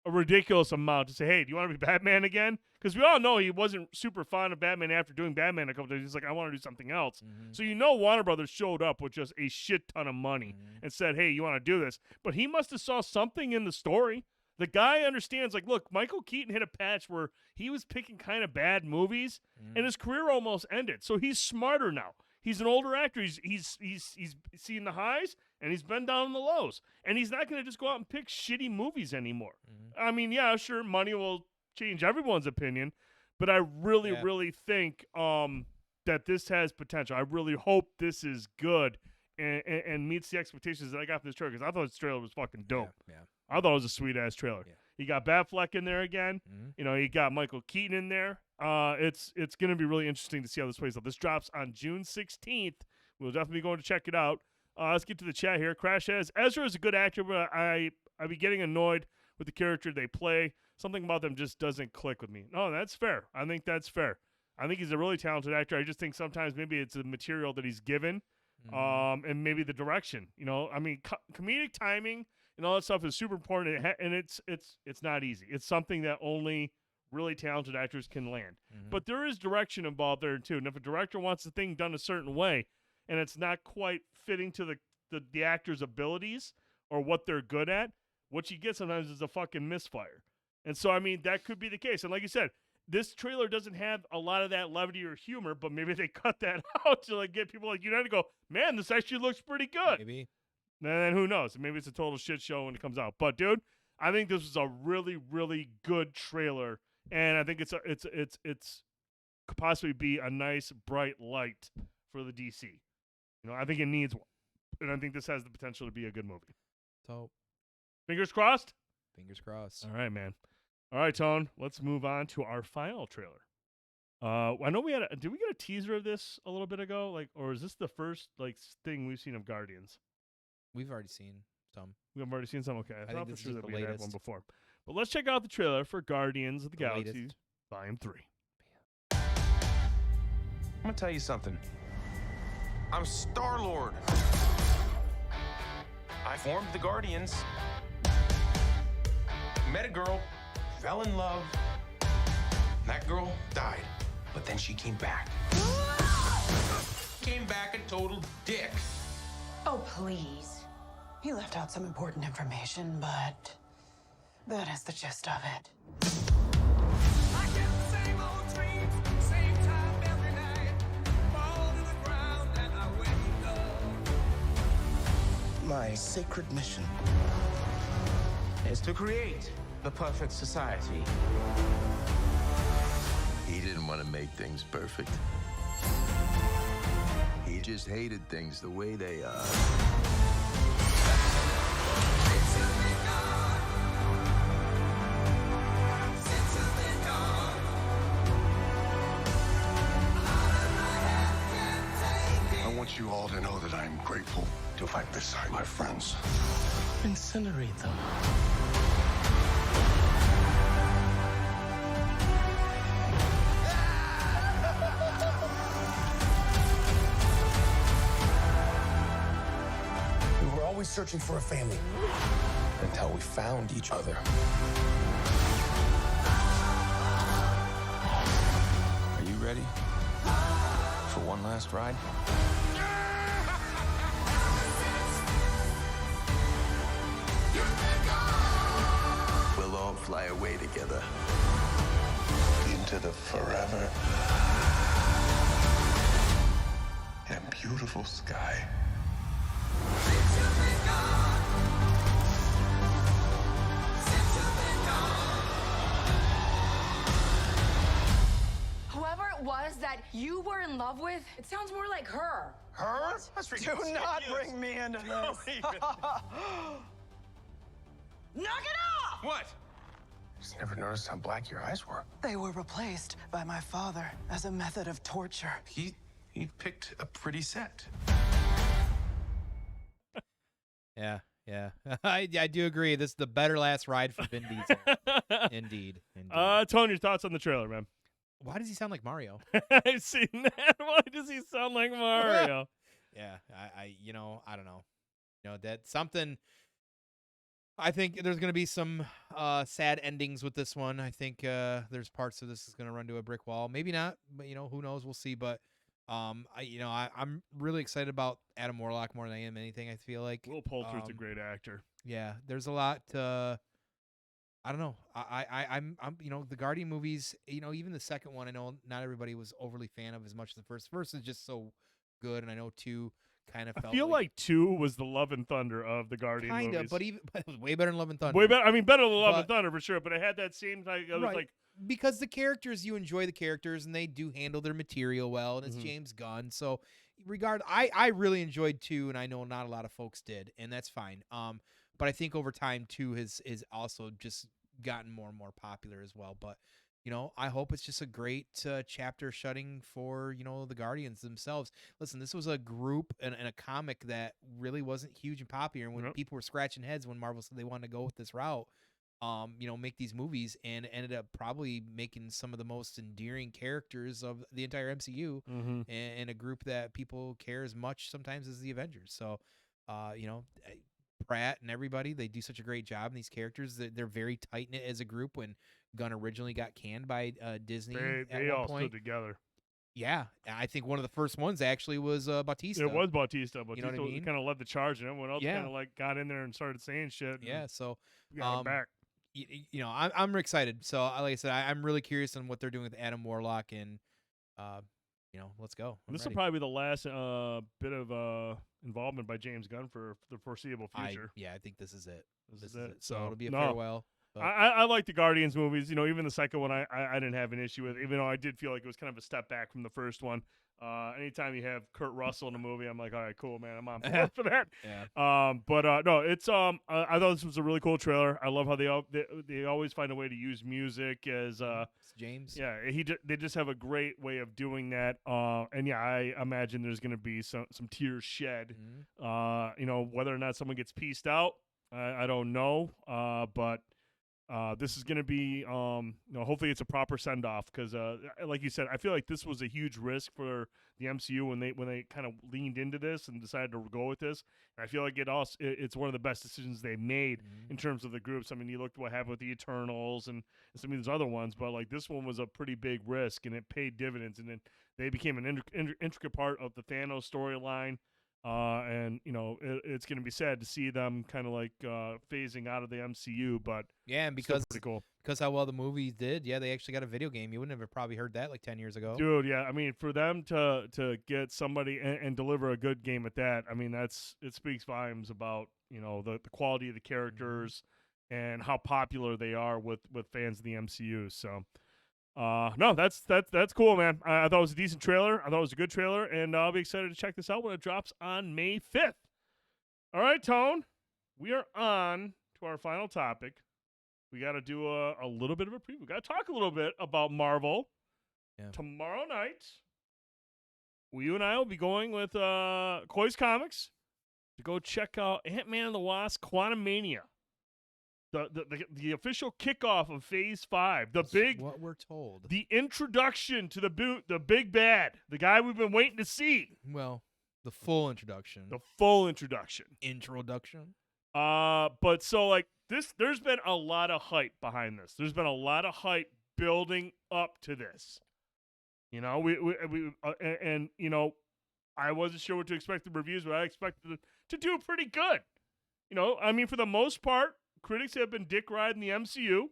a ridiculous amount to say, hey, do you want to be Batman again? Because we all know he wasn't super fond of Batman after doing Batman a couple days. He's like, I want to do something else. So Warner Brothers showed up with just a shit ton of money and said, hey, you want to do this? But he must have saw something in the story. The guy understands, like, look, Michael Keaton hit a patch where he was picking kind of bad movies, and his career almost ended. So he's smarter now. He's an older actor. He's seen the highs, and he's been down in the lows. And he's not going to just go out and pick shitty movies anymore. I mean, yeah, sure, money will change everyone's opinion, but I really think that this has potential. I really hope this is good and meets the expectations that I got from this trailer, because I thought this trailer was fucking dope. Yeah. I thought it was a sweet-ass trailer. Yeah. You got Batfleck in there again. You got Michael Keaton in there. It's going to be really interesting to see how this plays out. This drops on June 16th. We'll definitely be going to check it out. Let's get to the chat here. Crash says, Ezra is a good actor, but I'd be getting annoyed with the character they play. Something about them just doesn't click with me. No, that's fair. I think that's fair. I think he's a really talented actor. I just think sometimes maybe it's the material that he's given, and maybe the direction. I mean, comedic timing and all that stuff is super important, and it's not easy. It's something that only really talented actors can land. But there is direction involved there too. And if a director wants the thing done a certain way, and it's not quite fitting to the actor's abilities or what they're good at, what you get sometimes is a fucking misfire. And so, I mean, that could be the case. And like you said, this trailer doesn't have a lot of that levity or humor, but maybe they cut that out to like get people like United to go, man, this actually looks pretty good. Maybe. And then who knows? Maybe it's a total shit show when it comes out. But dude, I think this was a really, really good trailer, and I think it's could possibly be a nice bright light for the DC. I think it needs one. and I think this has the potential to be a good movie. So, fingers crossed. Fingers crossed. All right, man. All right, Tone. Let's move on to our final trailer. I know we had. Did we get a teaser of this a little bit ago? Like, or is this the first thing we've seen of Guardians? We've already seen some. We've already seen some. Okay, I thought for this sure is that the we had latest. one before. But let's check out the trailer for Guardians of the Galaxy latest. Volume 3. I'm gonna tell you something. I'm Star-Lord. I formed the Guardians. Met a girl, fell in love. That girl died, but then she came back. Came back a total dick. Oh, please. He left out some important information, but that is the gist of it. I get the same old dreams, same time every night. Fall to the ground and I wake up. My sacred mission is to create the perfect society. He didn't want to make things perfect. He just hated things the way they are. I want you all to know that I'm grateful to fight beside my friends. Incinerate them. We were always searching for a family until we found each other. Are you ready for one last ride? We'll all fly away together. Into the forever and beautiful sky. Whoever it was that you were in love with, it sounds more like her. Her? That's ridiculous. Do not bring me into this. Knock it off! What? Just never noticed how black your eyes were. They were replaced by my father as a method of torture. He picked a pretty set. Yeah. I do agree. This is the better last ride for Vin Diesel. Indeed. Tone, your thoughts on the trailer, man? Why does he sound like Mario? I've seen that. Why does he sound like Mario? Yeah, I don't know. That's something. I think there's going to be some sad endings with this one. I think there's parts of this is going to run to a brick wall. Maybe not, but who knows? We'll see. But I'm really excited about Adam Warlock more than I am anything. I feel like Will Poulter's a great actor. Yeah, there's a lot. I don't know. I'm the Guardian movies. Even the second one. I know not everybody was overly fan of as much as the first. First is just so good, and I know 2 kind of. I feel like 2 was the Love and Thunder of the Guardian movies. But it was way better than Love and Thunder. Way better. I mean, better than Love and Thunder for sure. But it had that same like it was Right. like because the characters, you enjoy the characters, and they do handle their material well, and it's James Gunn. So I really enjoyed 2, and I know not a lot of folks did, and that's fine. But I think over time 2 has also just gotten more and more popular as well. But I hope it's just a great chapter shutting for the Guardians themselves. Listen, this was a group and a comic that really wasn't huge and popular, and when people were scratching heads when Marvel said they wanted to go with this route, make these movies, and ended up probably making some of the most endearing characters of the entire MCU, and a group that people care as much sometimes as the Avengers. So, Pratt and everybody, they do such a great job in these characters. They're very tight knit as a group. When Gunn originally got canned by Disney, they all stood together. Yeah, I think one of the first ones actually was Bautista. It was Bautista. Bautista what I mean? kind of led the charge, and everyone else kind of got in there and started saying shit. Yeah, so got him back. I'm excited. So, like I said, I'm really curious on what they're doing with Adam Warlock, and let's go. This will probably be the last bit of involvement by James Gunn for the foreseeable future. I think this is it. This is it. So it'll be a farewell. I like the Guardians movies. You know, even the second one I didn't have an issue with, even though I did feel like it was kind of a step back from the first one. Anytime you have Kurt Russell in a movie, I'm like, all right, cool, man. I'm on board for that. Yeah. No, it's I thought this was a really cool trailer. I love how they always find a way to use music as It's James. Yeah, they just have a great way of doing that. And yeah, I imagine there's going to be some tears shed. You know, whether or not someone gets pieced out, I don't know. But this is going to be, you know, hopefully it's a proper send off because, like you said, I feel like this was a huge risk for the MCU when they kind of leaned into this and decided to go with this. And I feel like it's one of the best decisions they made in terms of the groups. I mean, you looked at what happened with the Eternals and some of these other ones, but like this one was a pretty big risk and it paid dividends. And then they became an intricate part of the Thanos storyline. And you know it's going to be sad to see them kind of like phasing out of the MCU, but yeah, and because pretty cool. Because how well the movies did, yeah, they actually got a video game. You wouldn't have probably heard that like 10 years ago, dude. Yeah, I mean, for them to get somebody and deliver a good game at that, I mean, it speaks volumes about, you know, the quality of the characters and how popular they are with fans of the MCU. So. No, that's cool, man. I thought it was a decent trailer. I thought it was a good trailer, and I'll be excited to check this out when it drops on May 5th. All right, Tone, we are on to our final topic. We got to do a little bit of a preview. We got to talk a little bit about Marvel. Yeah. Tomorrow night, you and I will be going with Koi's Comics to go check out Ant-Man and the Wasp: Quantumania. The official kickoff of Phase 5, what we're told, the introduction to the big bad, the guy we've been waiting to see. Well, the full introduction. But so like this, there's been a lot of hype behind this. There's been a lot of hype building up to this. You know, we and you know, I wasn't sure what to expect the reviews, but I expected it to do pretty good. You know, I mean, for the most part. Critics have been dick riding the MCU.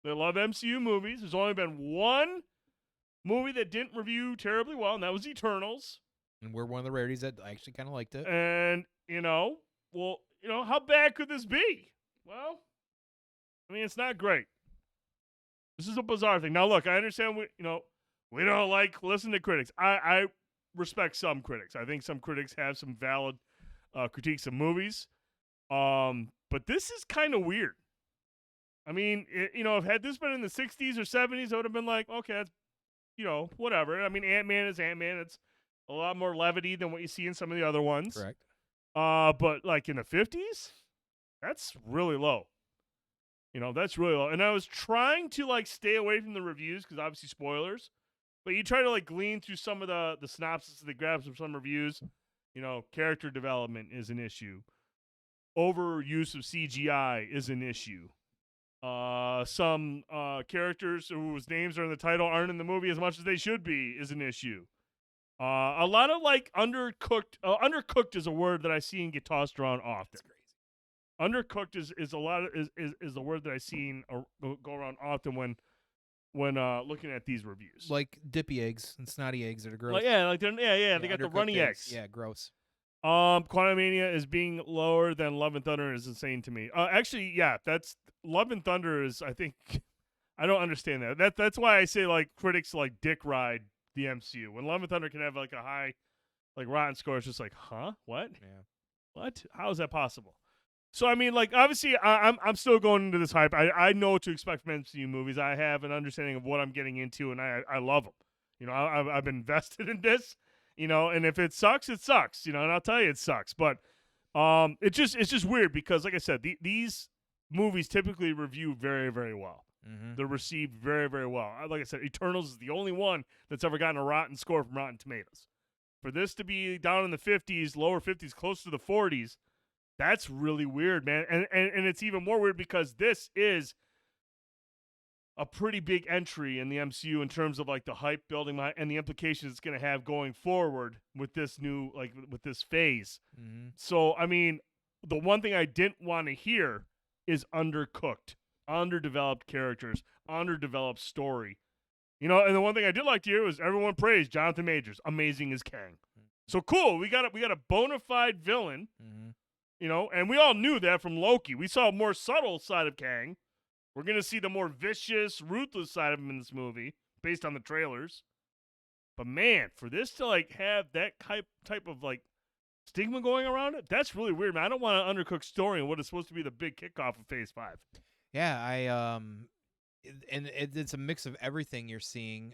They love MCU movies. There's only been one movie that didn't review terribly well, and that was Eternals. And we're one of the rarities that actually kind of liked it. And, you know, well, you know, how bad could this be? Well, I mean, it's not great. This is a bizarre thing. Now, look, I understand we don't like listen to critics. I respect some critics. I think some critics have some valid critiques of movies. But this is kind of weird. I mean, you know, if had this been in the 60s or 70s, I would have been like, okay, that's, you know, whatever. I mean, Ant-Man is Ant-Man. It's a lot more levity than what you see in some of the other ones. Correct. But like in the 50s, that's really low. You know, that's really low. And I was trying to like stay away from the reviews because obviously spoilers. But you try to like glean through some of the synopsis that grabs from some reviews. You know, character development is an issue. Overuse of CGI is an issue. Some characters whose names are in the title aren't in the movie as much as they should be is an issue. A lot of like undercooked. Undercooked is a word that I see and get tossed around often. Undercooked is the word that I seen go around often when looking at these reviews. Like dippy eggs and snotty eggs that are gross. Like, they got the runny eggs. Yeah, gross. Quantumania is being lower than Love and Thunder is insane to me. Actually, yeah, that's Love and Thunder is, I think, I don't understand that. That's why I say like critics like dick ride the MCU. When Love and Thunder can have like a high, like Rotten score, it's just like, huh, what? Yeah, what? How is that possible? So I mean, like obviously, I'm still going into this hype. I know what to expect from MCU movies. I have an understanding of what I'm getting into, and I love them. You know, I've been invested in this. You know, and if it sucks, it sucks. You know, and I'll tell you it sucks. But it's just weird because, like I said, these movies typically review very, very well. Mm-hmm. They're received very, very well. Like I said, Eternals is the only one that's ever gotten a rotten score from Rotten Tomatoes. For this to be down in the 50s, lower 50s, close to the 40s, that's really weird, man. And it's even more weird because this is a pretty big entry in the MCU in terms of like the hype building and the implications it's going to have going forward with this new, like with this phase. Mm-hmm. So, I mean, the one thing I didn't want to hear is undercooked, underdeveloped characters, underdeveloped story. You know, and the one thing I did like to hear was everyone praised Jonathan Majors, amazing as Kang. So cool, we got a bona fide villain. Mm-hmm. You know, and we all knew that from Loki. We saw a more subtle side of Kang. We're going to see the more vicious, ruthless side of him in this movie, based on the trailers. But man, for this to like have that type of like stigma going around it, that's really weird, man. I don't want an undercooked story and what is supposed to be the big kickoff of Phase 5. Yeah, it's a mix of everything you're seeing.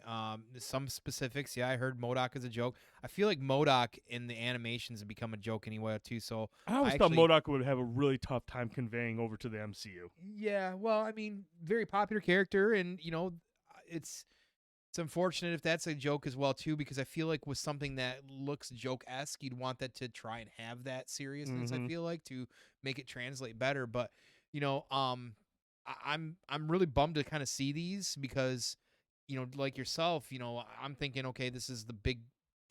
Some specifics, yeah, I heard MODOK is a joke. I feel like MODOK in the animations have become a joke anyway too. So I always thought MODOK would have a really tough time conveying over to the MCU. Yeah, well, I mean, very popular character, and you know, it's unfortunate if that's a joke as well too, because I feel like with something that looks joke-esque, you'd want that to try and have that seriousness. I feel like to make it translate better, but you know, I'm really bummed to kind of see these because, you know, like yourself, you know, I'm thinking, okay, this is the big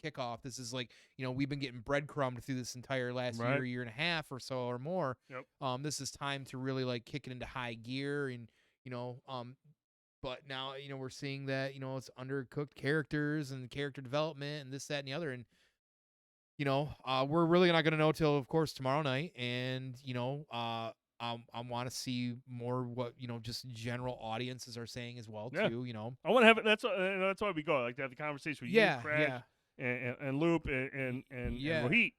kickoff. This is like, you know, we've been getting breadcrumbed through this entire last year and a half or so or more. Yep. This is time to really like kick it into high gear, and you know, but now, you know, we're seeing that, you know, it's undercooked characters and character development and this, that, and the other. And, you know, we're really not going to know till, of course, tomorrow night. And, you know, I want to see more what, you know, just general audiences are saying as well, too, you know. I want to have it. That's why we go. Like to have the conversation with you, Craig, and Loop, and Rohit.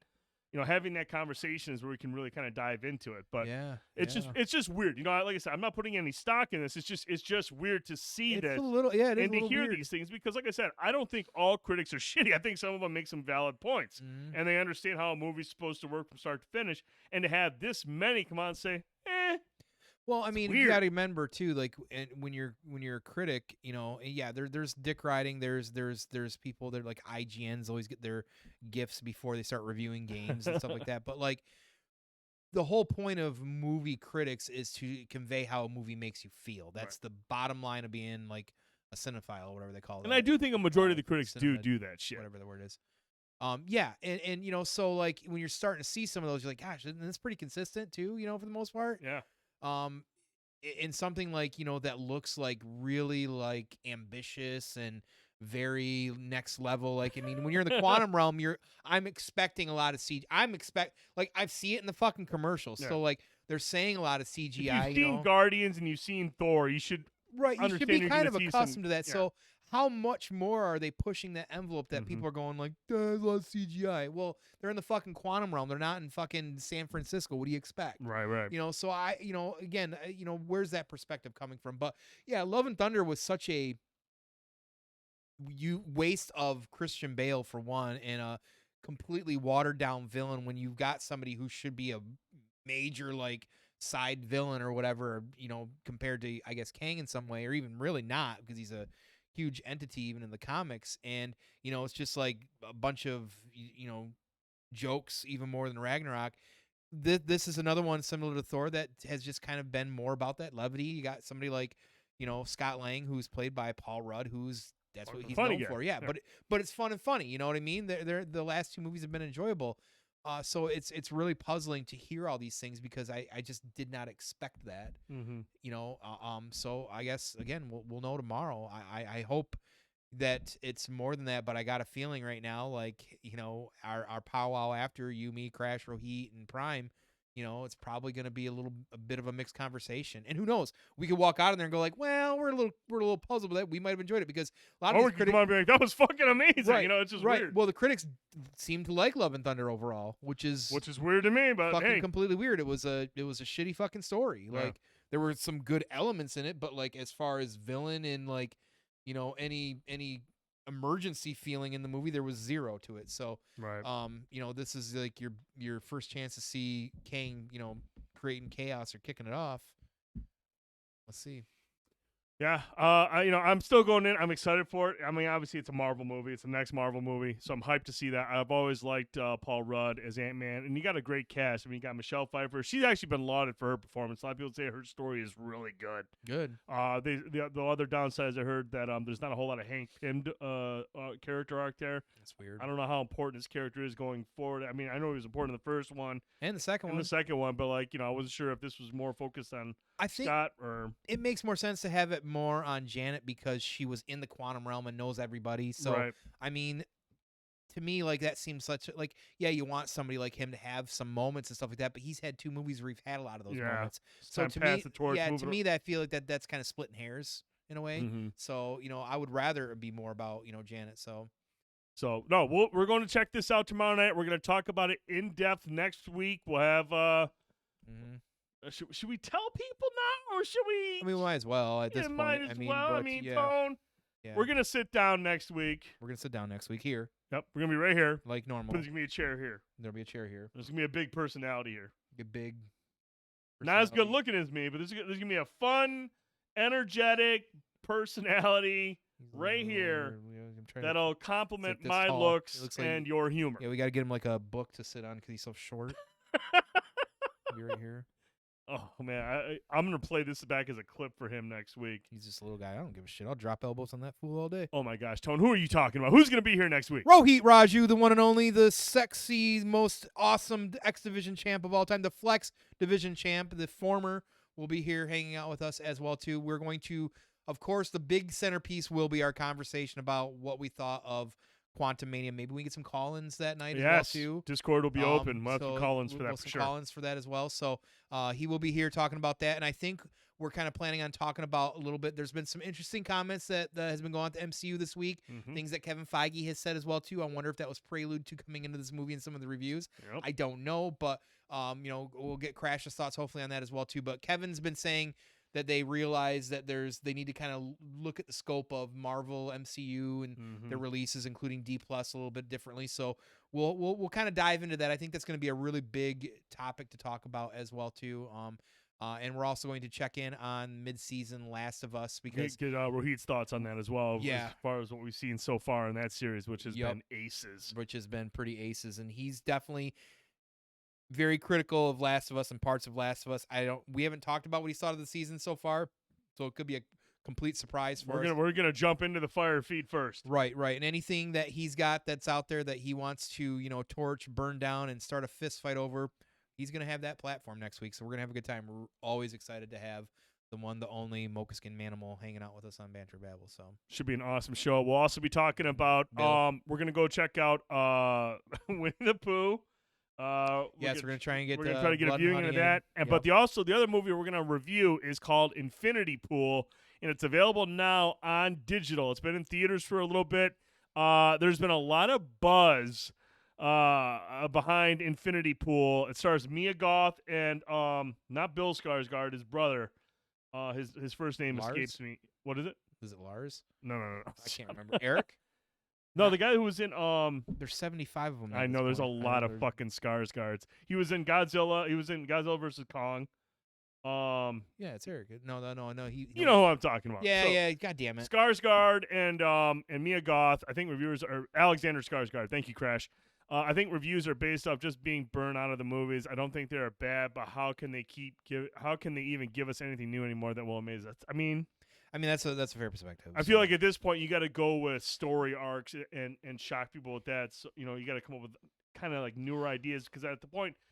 You know, having that conversation is where we can really kind of dive into it. But it's just weird. You know, like I said, I'm not putting any stock in this. It's just weird to see this. It's a little, it is and to hear weird. these things, because like I said, I don't think all critics are shitty. I think some of them make some valid points, and they understand how a movie's supposed to work from start to finish. And to have this many come on and say, well, I mean, you got to remember too, like, and when you're a critic, you know, yeah, there's dick riding. There's people that are like IGNs always get their gifts before they start reviewing games and stuff like that. But like, the whole point of movie critics is to convey how a movie makes you feel. That's the bottom line of being like a cinephile or whatever they call it. And I do think a majority of the critics do that shit. Whatever the word is. Yeah, and you know, so like when you're starting to see some of those, you're like, gosh, isn't this pretty consistent too? You know, for the most part. Yeah. In something like, you know, that looks like really like ambitious and very next level. Like, I mean, when you're in the quantum realm, I'm expecting a lot of CG. Like I see it in the fucking commercials. Yeah. So like they're saying a lot of CGI. If you've seen Guardians and you've seen Thor, you should you should be kind of accustomed to that. Yeah. So how much more are they pushing that envelope that people are going like, there's a lot of CGI? Well, they're in the fucking quantum realm. They're not in fucking San Francisco. What do you expect? Right. You know, so again, you know, where's that perspective coming from? But yeah, Love and Thunder was such a waste of Christian Bale for one, and a completely watered down villain when you've got somebody who should be a major like side villain or whatever, you know, compared to, I guess, Kang in some way, or even really not, because he's a huge entity even in the comics. And you know, it's just like a bunch of, you know, jokes even more than Ragnarok. This is another one similar to Thor that has just kind of been more about that levity. You got somebody like, you know, Scott Lang, who's played by Paul Rudd, that's what he's known for. Yeah. But it's fun and funny, you know what I mean? The last two movies have been enjoyable. So it's really puzzling to hear all these things because I just did not expect that. You know, so I guess again we'll know tomorrow. I hope that it's more than that, but I got a feeling right now, like, you know, our powwow after you, me, Crash, Rohit, and Prime, you know, it's probably going to be a bit of a mixed conversation. And who knows? We could walk out of there and go like, well, we're a little puzzled with that. We might have enjoyed it because a lot of these critics come on and be like, that was fucking amazing. Right, you know, it's just right. weird. Well, the critics seem to like Love and Thunder overall, which is weird to me, but fucking hey, completely weird. It was a shitty fucking story. Yeah. Like there were some good elements in it, but like as far as villain and like, you know, any emergency feeling in the movie, there was zero to it. So you know, this is like your first chance to see Kang, you know, creating chaos or kicking it off. Let's see. Yeah, I'm still going in. I'm excited for it. I mean, obviously, it's a Marvel movie. It's the next Marvel movie, so I'm hyped to see that. I've always liked Paul Rudd as Ant-Man, and you got a great cast. I mean, you got Michelle Pfeiffer. She's actually been lauded for her performance. A lot of people say her story is really good. Good. The other downside, I heard that there's not a whole lot of Hank Pym character arc there. That's weird. I don't know how important his character is going forward. I mean, I know he was important in the first one and the second one, but like, you know, I wasn't sure if this was more focused on think Scott or. It makes more sense to have it more on Janet because she was in the quantum realm and knows everybody. So I mean, to me, like that seems such like you want somebody like him to have some moments and stuff like that, but he's had 2 movies where we've had a lot of those moments. So to me, to me, that I feel like that's kind of splitting hairs in a way. Mm-hmm. So I would rather it be more about Janet. So no, we're going to check this out tomorrow night. We're going to talk about it in depth next week. We'll have. Should we tell people now, or should we? I mean, we might as well at this point. Might as well. But, I mean, Tone. Yeah. We're gonna sit down next week. We're gonna sit down next week here. Yep, we're gonna be right here, like normal. There's gonna be a chair here. There'll be a chair here. There's gonna be a big personality here. A big. Not as good looking as me, but there's gonna be a fun, energetic personality right here that'll complement my looks and your humor. Yeah, we gotta get him like a book to sit on because he's so short. Be right here. Oh man, I'm gonna play this back as a clip for him next week. He's just a little guy. I don't give a shit. I'll drop elbows on that fool all day. Oh my gosh, Tone, who are you talking about? Who's gonna be here next week? ROHIT RAJU, the one and only, the sexy, most awesome X Division champ of all time, the Flex Division champ, the former, will be here hanging out with us as well too. We're going to, of course, the big centerpiece will be our conversation about what we thought of Quantumania. Maybe we get some call-ins that night as well too. Discord will be open. We'll have some call-ins for that for sure. Call-ins for that as well. So he will be here talking about that, and I think we're kind of planning on talking about a little bit. There's been some interesting comments that has been going on to MCU this week. Things that Kevin Feige has said as well too. I wonder if that was prelude to coming into this movie and some of the reviews. Yep. I don't know, but we'll get Crash's thoughts hopefully on that as well too. But Kevin's been saying that they realize that they need to kind of look at the scope of Marvel MCU and their releases, including D+ a little bit differently. So we'll kind of dive into that. I think that's going to be a really big topic to talk about as well too. And we're also going to check in on mid-season Last of Us because get Rohit's thoughts on that as well. Yeah, as far as what we've seen so far in that series, which has been aces, which has been pretty aces, and he's definitely very critical of Last of Us and parts of Last of Us. We haven't talked about what he thought of the season so far, so it could be a complete surprise for us. We're gonna jump into the fire feed first. Right. And anything that he's got that's out there that he wants to, torch, burn down, and start a fist fight over, he's gonna have that platform next week. So we're gonna have a good time. We're always excited to have the one, the only Mocha Skin Manimal hanging out with us on Banter Babble. So should be an awesome show. We'll also be talking about we're gonna go check out Winnie the Pooh. Yes, we're gonna try and get a viewing into that. But the other movie we're gonna review is called Infinity Pool, and it's available now on digital. It's been in theaters for a little bit. There's been a lot of buzz behind Infinity Pool. It stars Mia Goth and not Bill Skarsgård, his brother. His first name Lars? escapes me. What is it? Is it Lars? No. I can't remember. Eric? No, the guy who was in There's 75 of them. I know there's a lot of fucking Skarsgårds. He was in Godzilla. He was in Godzilla vs. Kong. Yeah, it's Eric. No. You know who I'm talking about. Yeah. God damn it. Skarsgård and Mia Goth. I think reviewers are Alexander Skarsgård. Thank you, Crash. I think reviews are based off just being burned out of the movies. I don't think they're bad, but how can they even give us anything new anymore that will amaze us? I mean that's a fair perspective. I feel like at this point you got to go with story arcs and shock people with that. So, you got to come up with kind of like newer ideas because at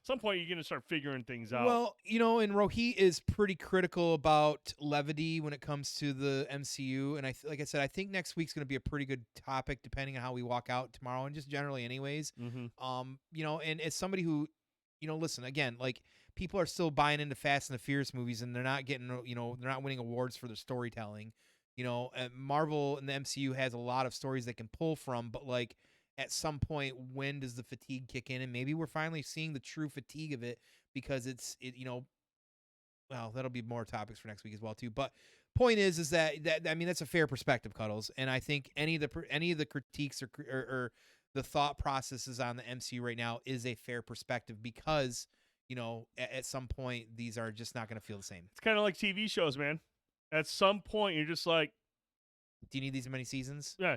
some point you're going to start figuring things out. Well, and Rohit is pretty critical about levity when it comes to the MCU, and like I said, I think next week's going to be a pretty good topic depending on how we walk out tomorrow and just generally anyways. And as somebody who, listen, again, like people are still buying into Fast and the Furious movies and they're not getting, they're not winning awards for their storytelling. Marvel and the MCU has a lot of stories they can pull from, but like at some point, when does the fatigue kick in? And maybe we're finally seeing the true fatigue of it because well, that'll be more topics for next week as well too. But point is that that's a fair perspective, Cuddles. And I think any of the critiques or the thought processes on the MCU right now is a fair perspective because at some point these are just not going to feel the same. It's kind of like TV shows, man. At some point, you're just like, do you need these many seasons? Yeah.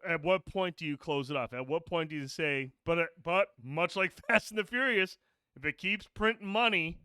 At what point do you close it off? At what point do you say, but much like Fast and the Furious, if it keeps printing money,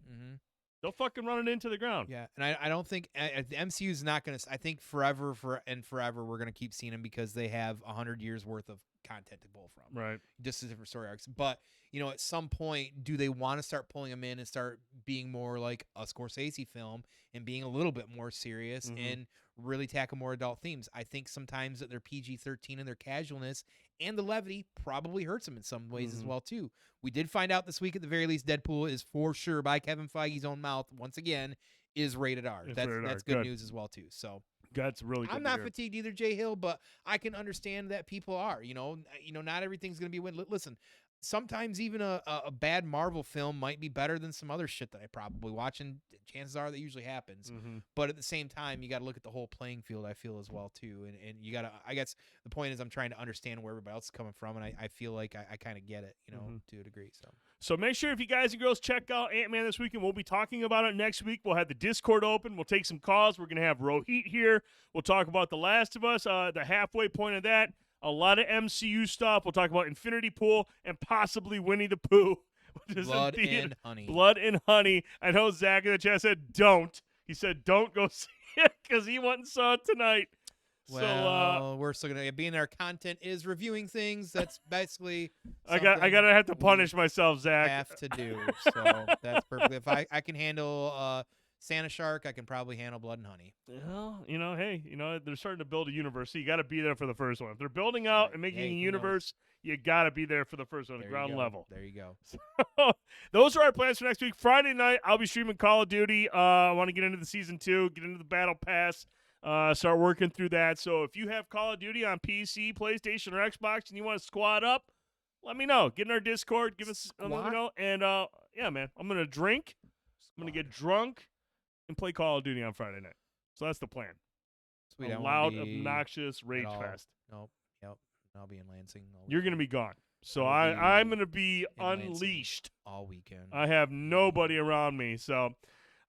they'll fucking run it into the ground. Yeah, and I don't think the MCU is not going to. I think forever we're going to keep seeing them because they have 100 years worth of content to pull from. Right. Just as different story arcs. But, at some point, do they want to start pulling them in and start being more like a Scorsese film and being a little bit more serious and really tackle more adult themes? I think sometimes that their PG-13 and their casualness and the levity probably hurts them in some ways as well, too. We did find out this week, at the very least, Deadpool is for sure, by Kevin Feige's own mouth, once again, is rated R. That's good news as well, too. So that's really good. I'm not fatigued either, Jay Hill, but I can understand that people are. Not everything's going to be a win. Listen, sometimes even a bad Marvel film might be better than some other shit that I probably watch, and chances are that usually happens. But at the same time, you got to look at the whole playing field, I feel, as well, too. And you got to, I guess the point is I'm trying to understand where everybody else is coming from, and I feel like I kind of get it, to a degree. So make sure, if you guys and girls check out Ant-Man this weekend, we'll be talking about it next week. We'll have the Discord open. We'll take some calls. We're going to have ROHIT here. We'll talk about The Last of Us, the halfway point of that. A lot of MCU stuff. We'll talk about Infinity Pool and possibly Winnie the Pooh. Blood and Honey. Blood and Honey. I know Zach in the chat said don't. He said don't go see it because he went and saw it tonight. Well, we're still gonna, being our content is reviewing things. That's basically I gotta have to punish myself, Zach. Have to do. So that's perfect. If I can handle Santa Shark, I can probably handle Blood and Honey. Well, hey, they're starting to build a universe, so you got to be there for the first one. If they're building out and making a universe, you got to be there for the first one, the ground level. There you go. So, those are our plans for next week. Friday night, I'll be streaming Call of Duty. I want to get into the Season 2, get into the Battle Pass, start working through that. So if you have Call of Duty on PC, PlayStation, or Xbox, and you want to squad up, let me know. Get in our Discord. Give us a let me know. And, yeah, man, I'm going to drink. I'm going to get drunk and play Call of Duty on Friday night. So that's the plan. Sweet. A loud, obnoxious rage fest. Nope. Yep. I'll be in Lansing. You're going to be gone. So I'm going to be unleashed all weekend. I have nobody around me. So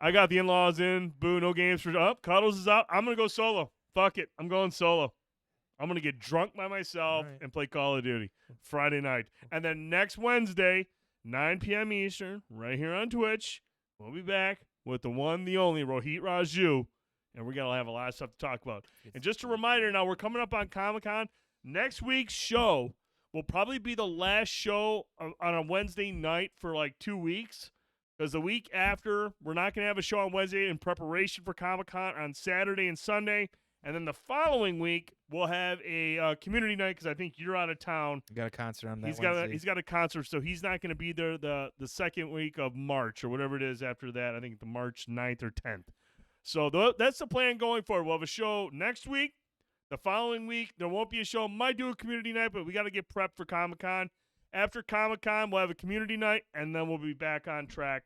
I got the in-laws in. Boo, no games for Cuddles is out. I'm going to go solo. Fuck it. I'm going solo. I'm going to get drunk by myself and play Call of Duty Friday night. And then next Wednesday, 9 p.m. Eastern, right here on Twitch, we'll be back with the one, the only, ROHIT RAJU, and we're going to have a lot of stuff to talk about. And just a reminder, now we're coming up on Comic-Con. Next week's show will probably be the last show on a Wednesday night for like 2 weeks, because the week after, we're not going to have a show on Wednesday in preparation for Comic-Con on Saturday and Sunday. And then the following week, we'll have a community night, because I think you're out of town. You got a concert on that Wednesday. He's got a concert, so he's not going to be there the second week of March or whatever it is after that. I think the March 9th or 10th. So that's the plan going forward. We'll have a show next week. The following week, there won't be a show. Might do a community night, but we got to get prepped for Comic-Con. After Comic-Con, we'll have a community night, and then we'll be back on track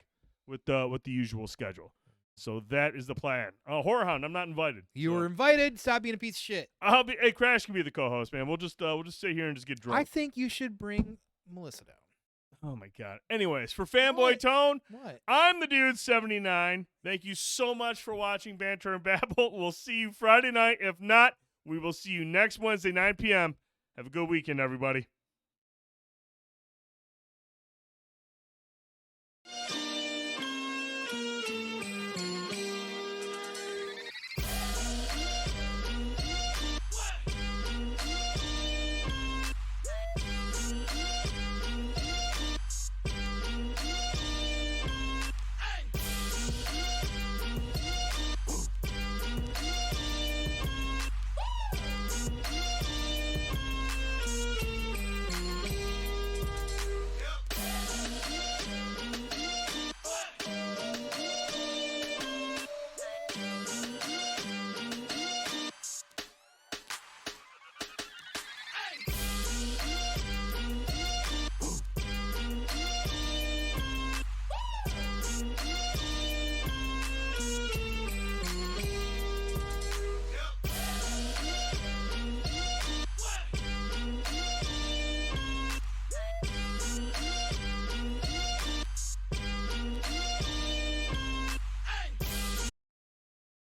with the usual schedule. So that is the plan. Horror Hound, I'm not invited. You were invited. Stop being a piece of shit. Hey, Crash can be the co-host, man. We'll just sit here and just get drunk. I think you should bring Melissa down. Oh my God. Anyways, for Fanboytone, I'm the Dude79. Thank you so much for watching Banter and Babble. We'll see you Friday night. If not, we will see you next Wednesday, 9 p.m. Have a good weekend, everybody.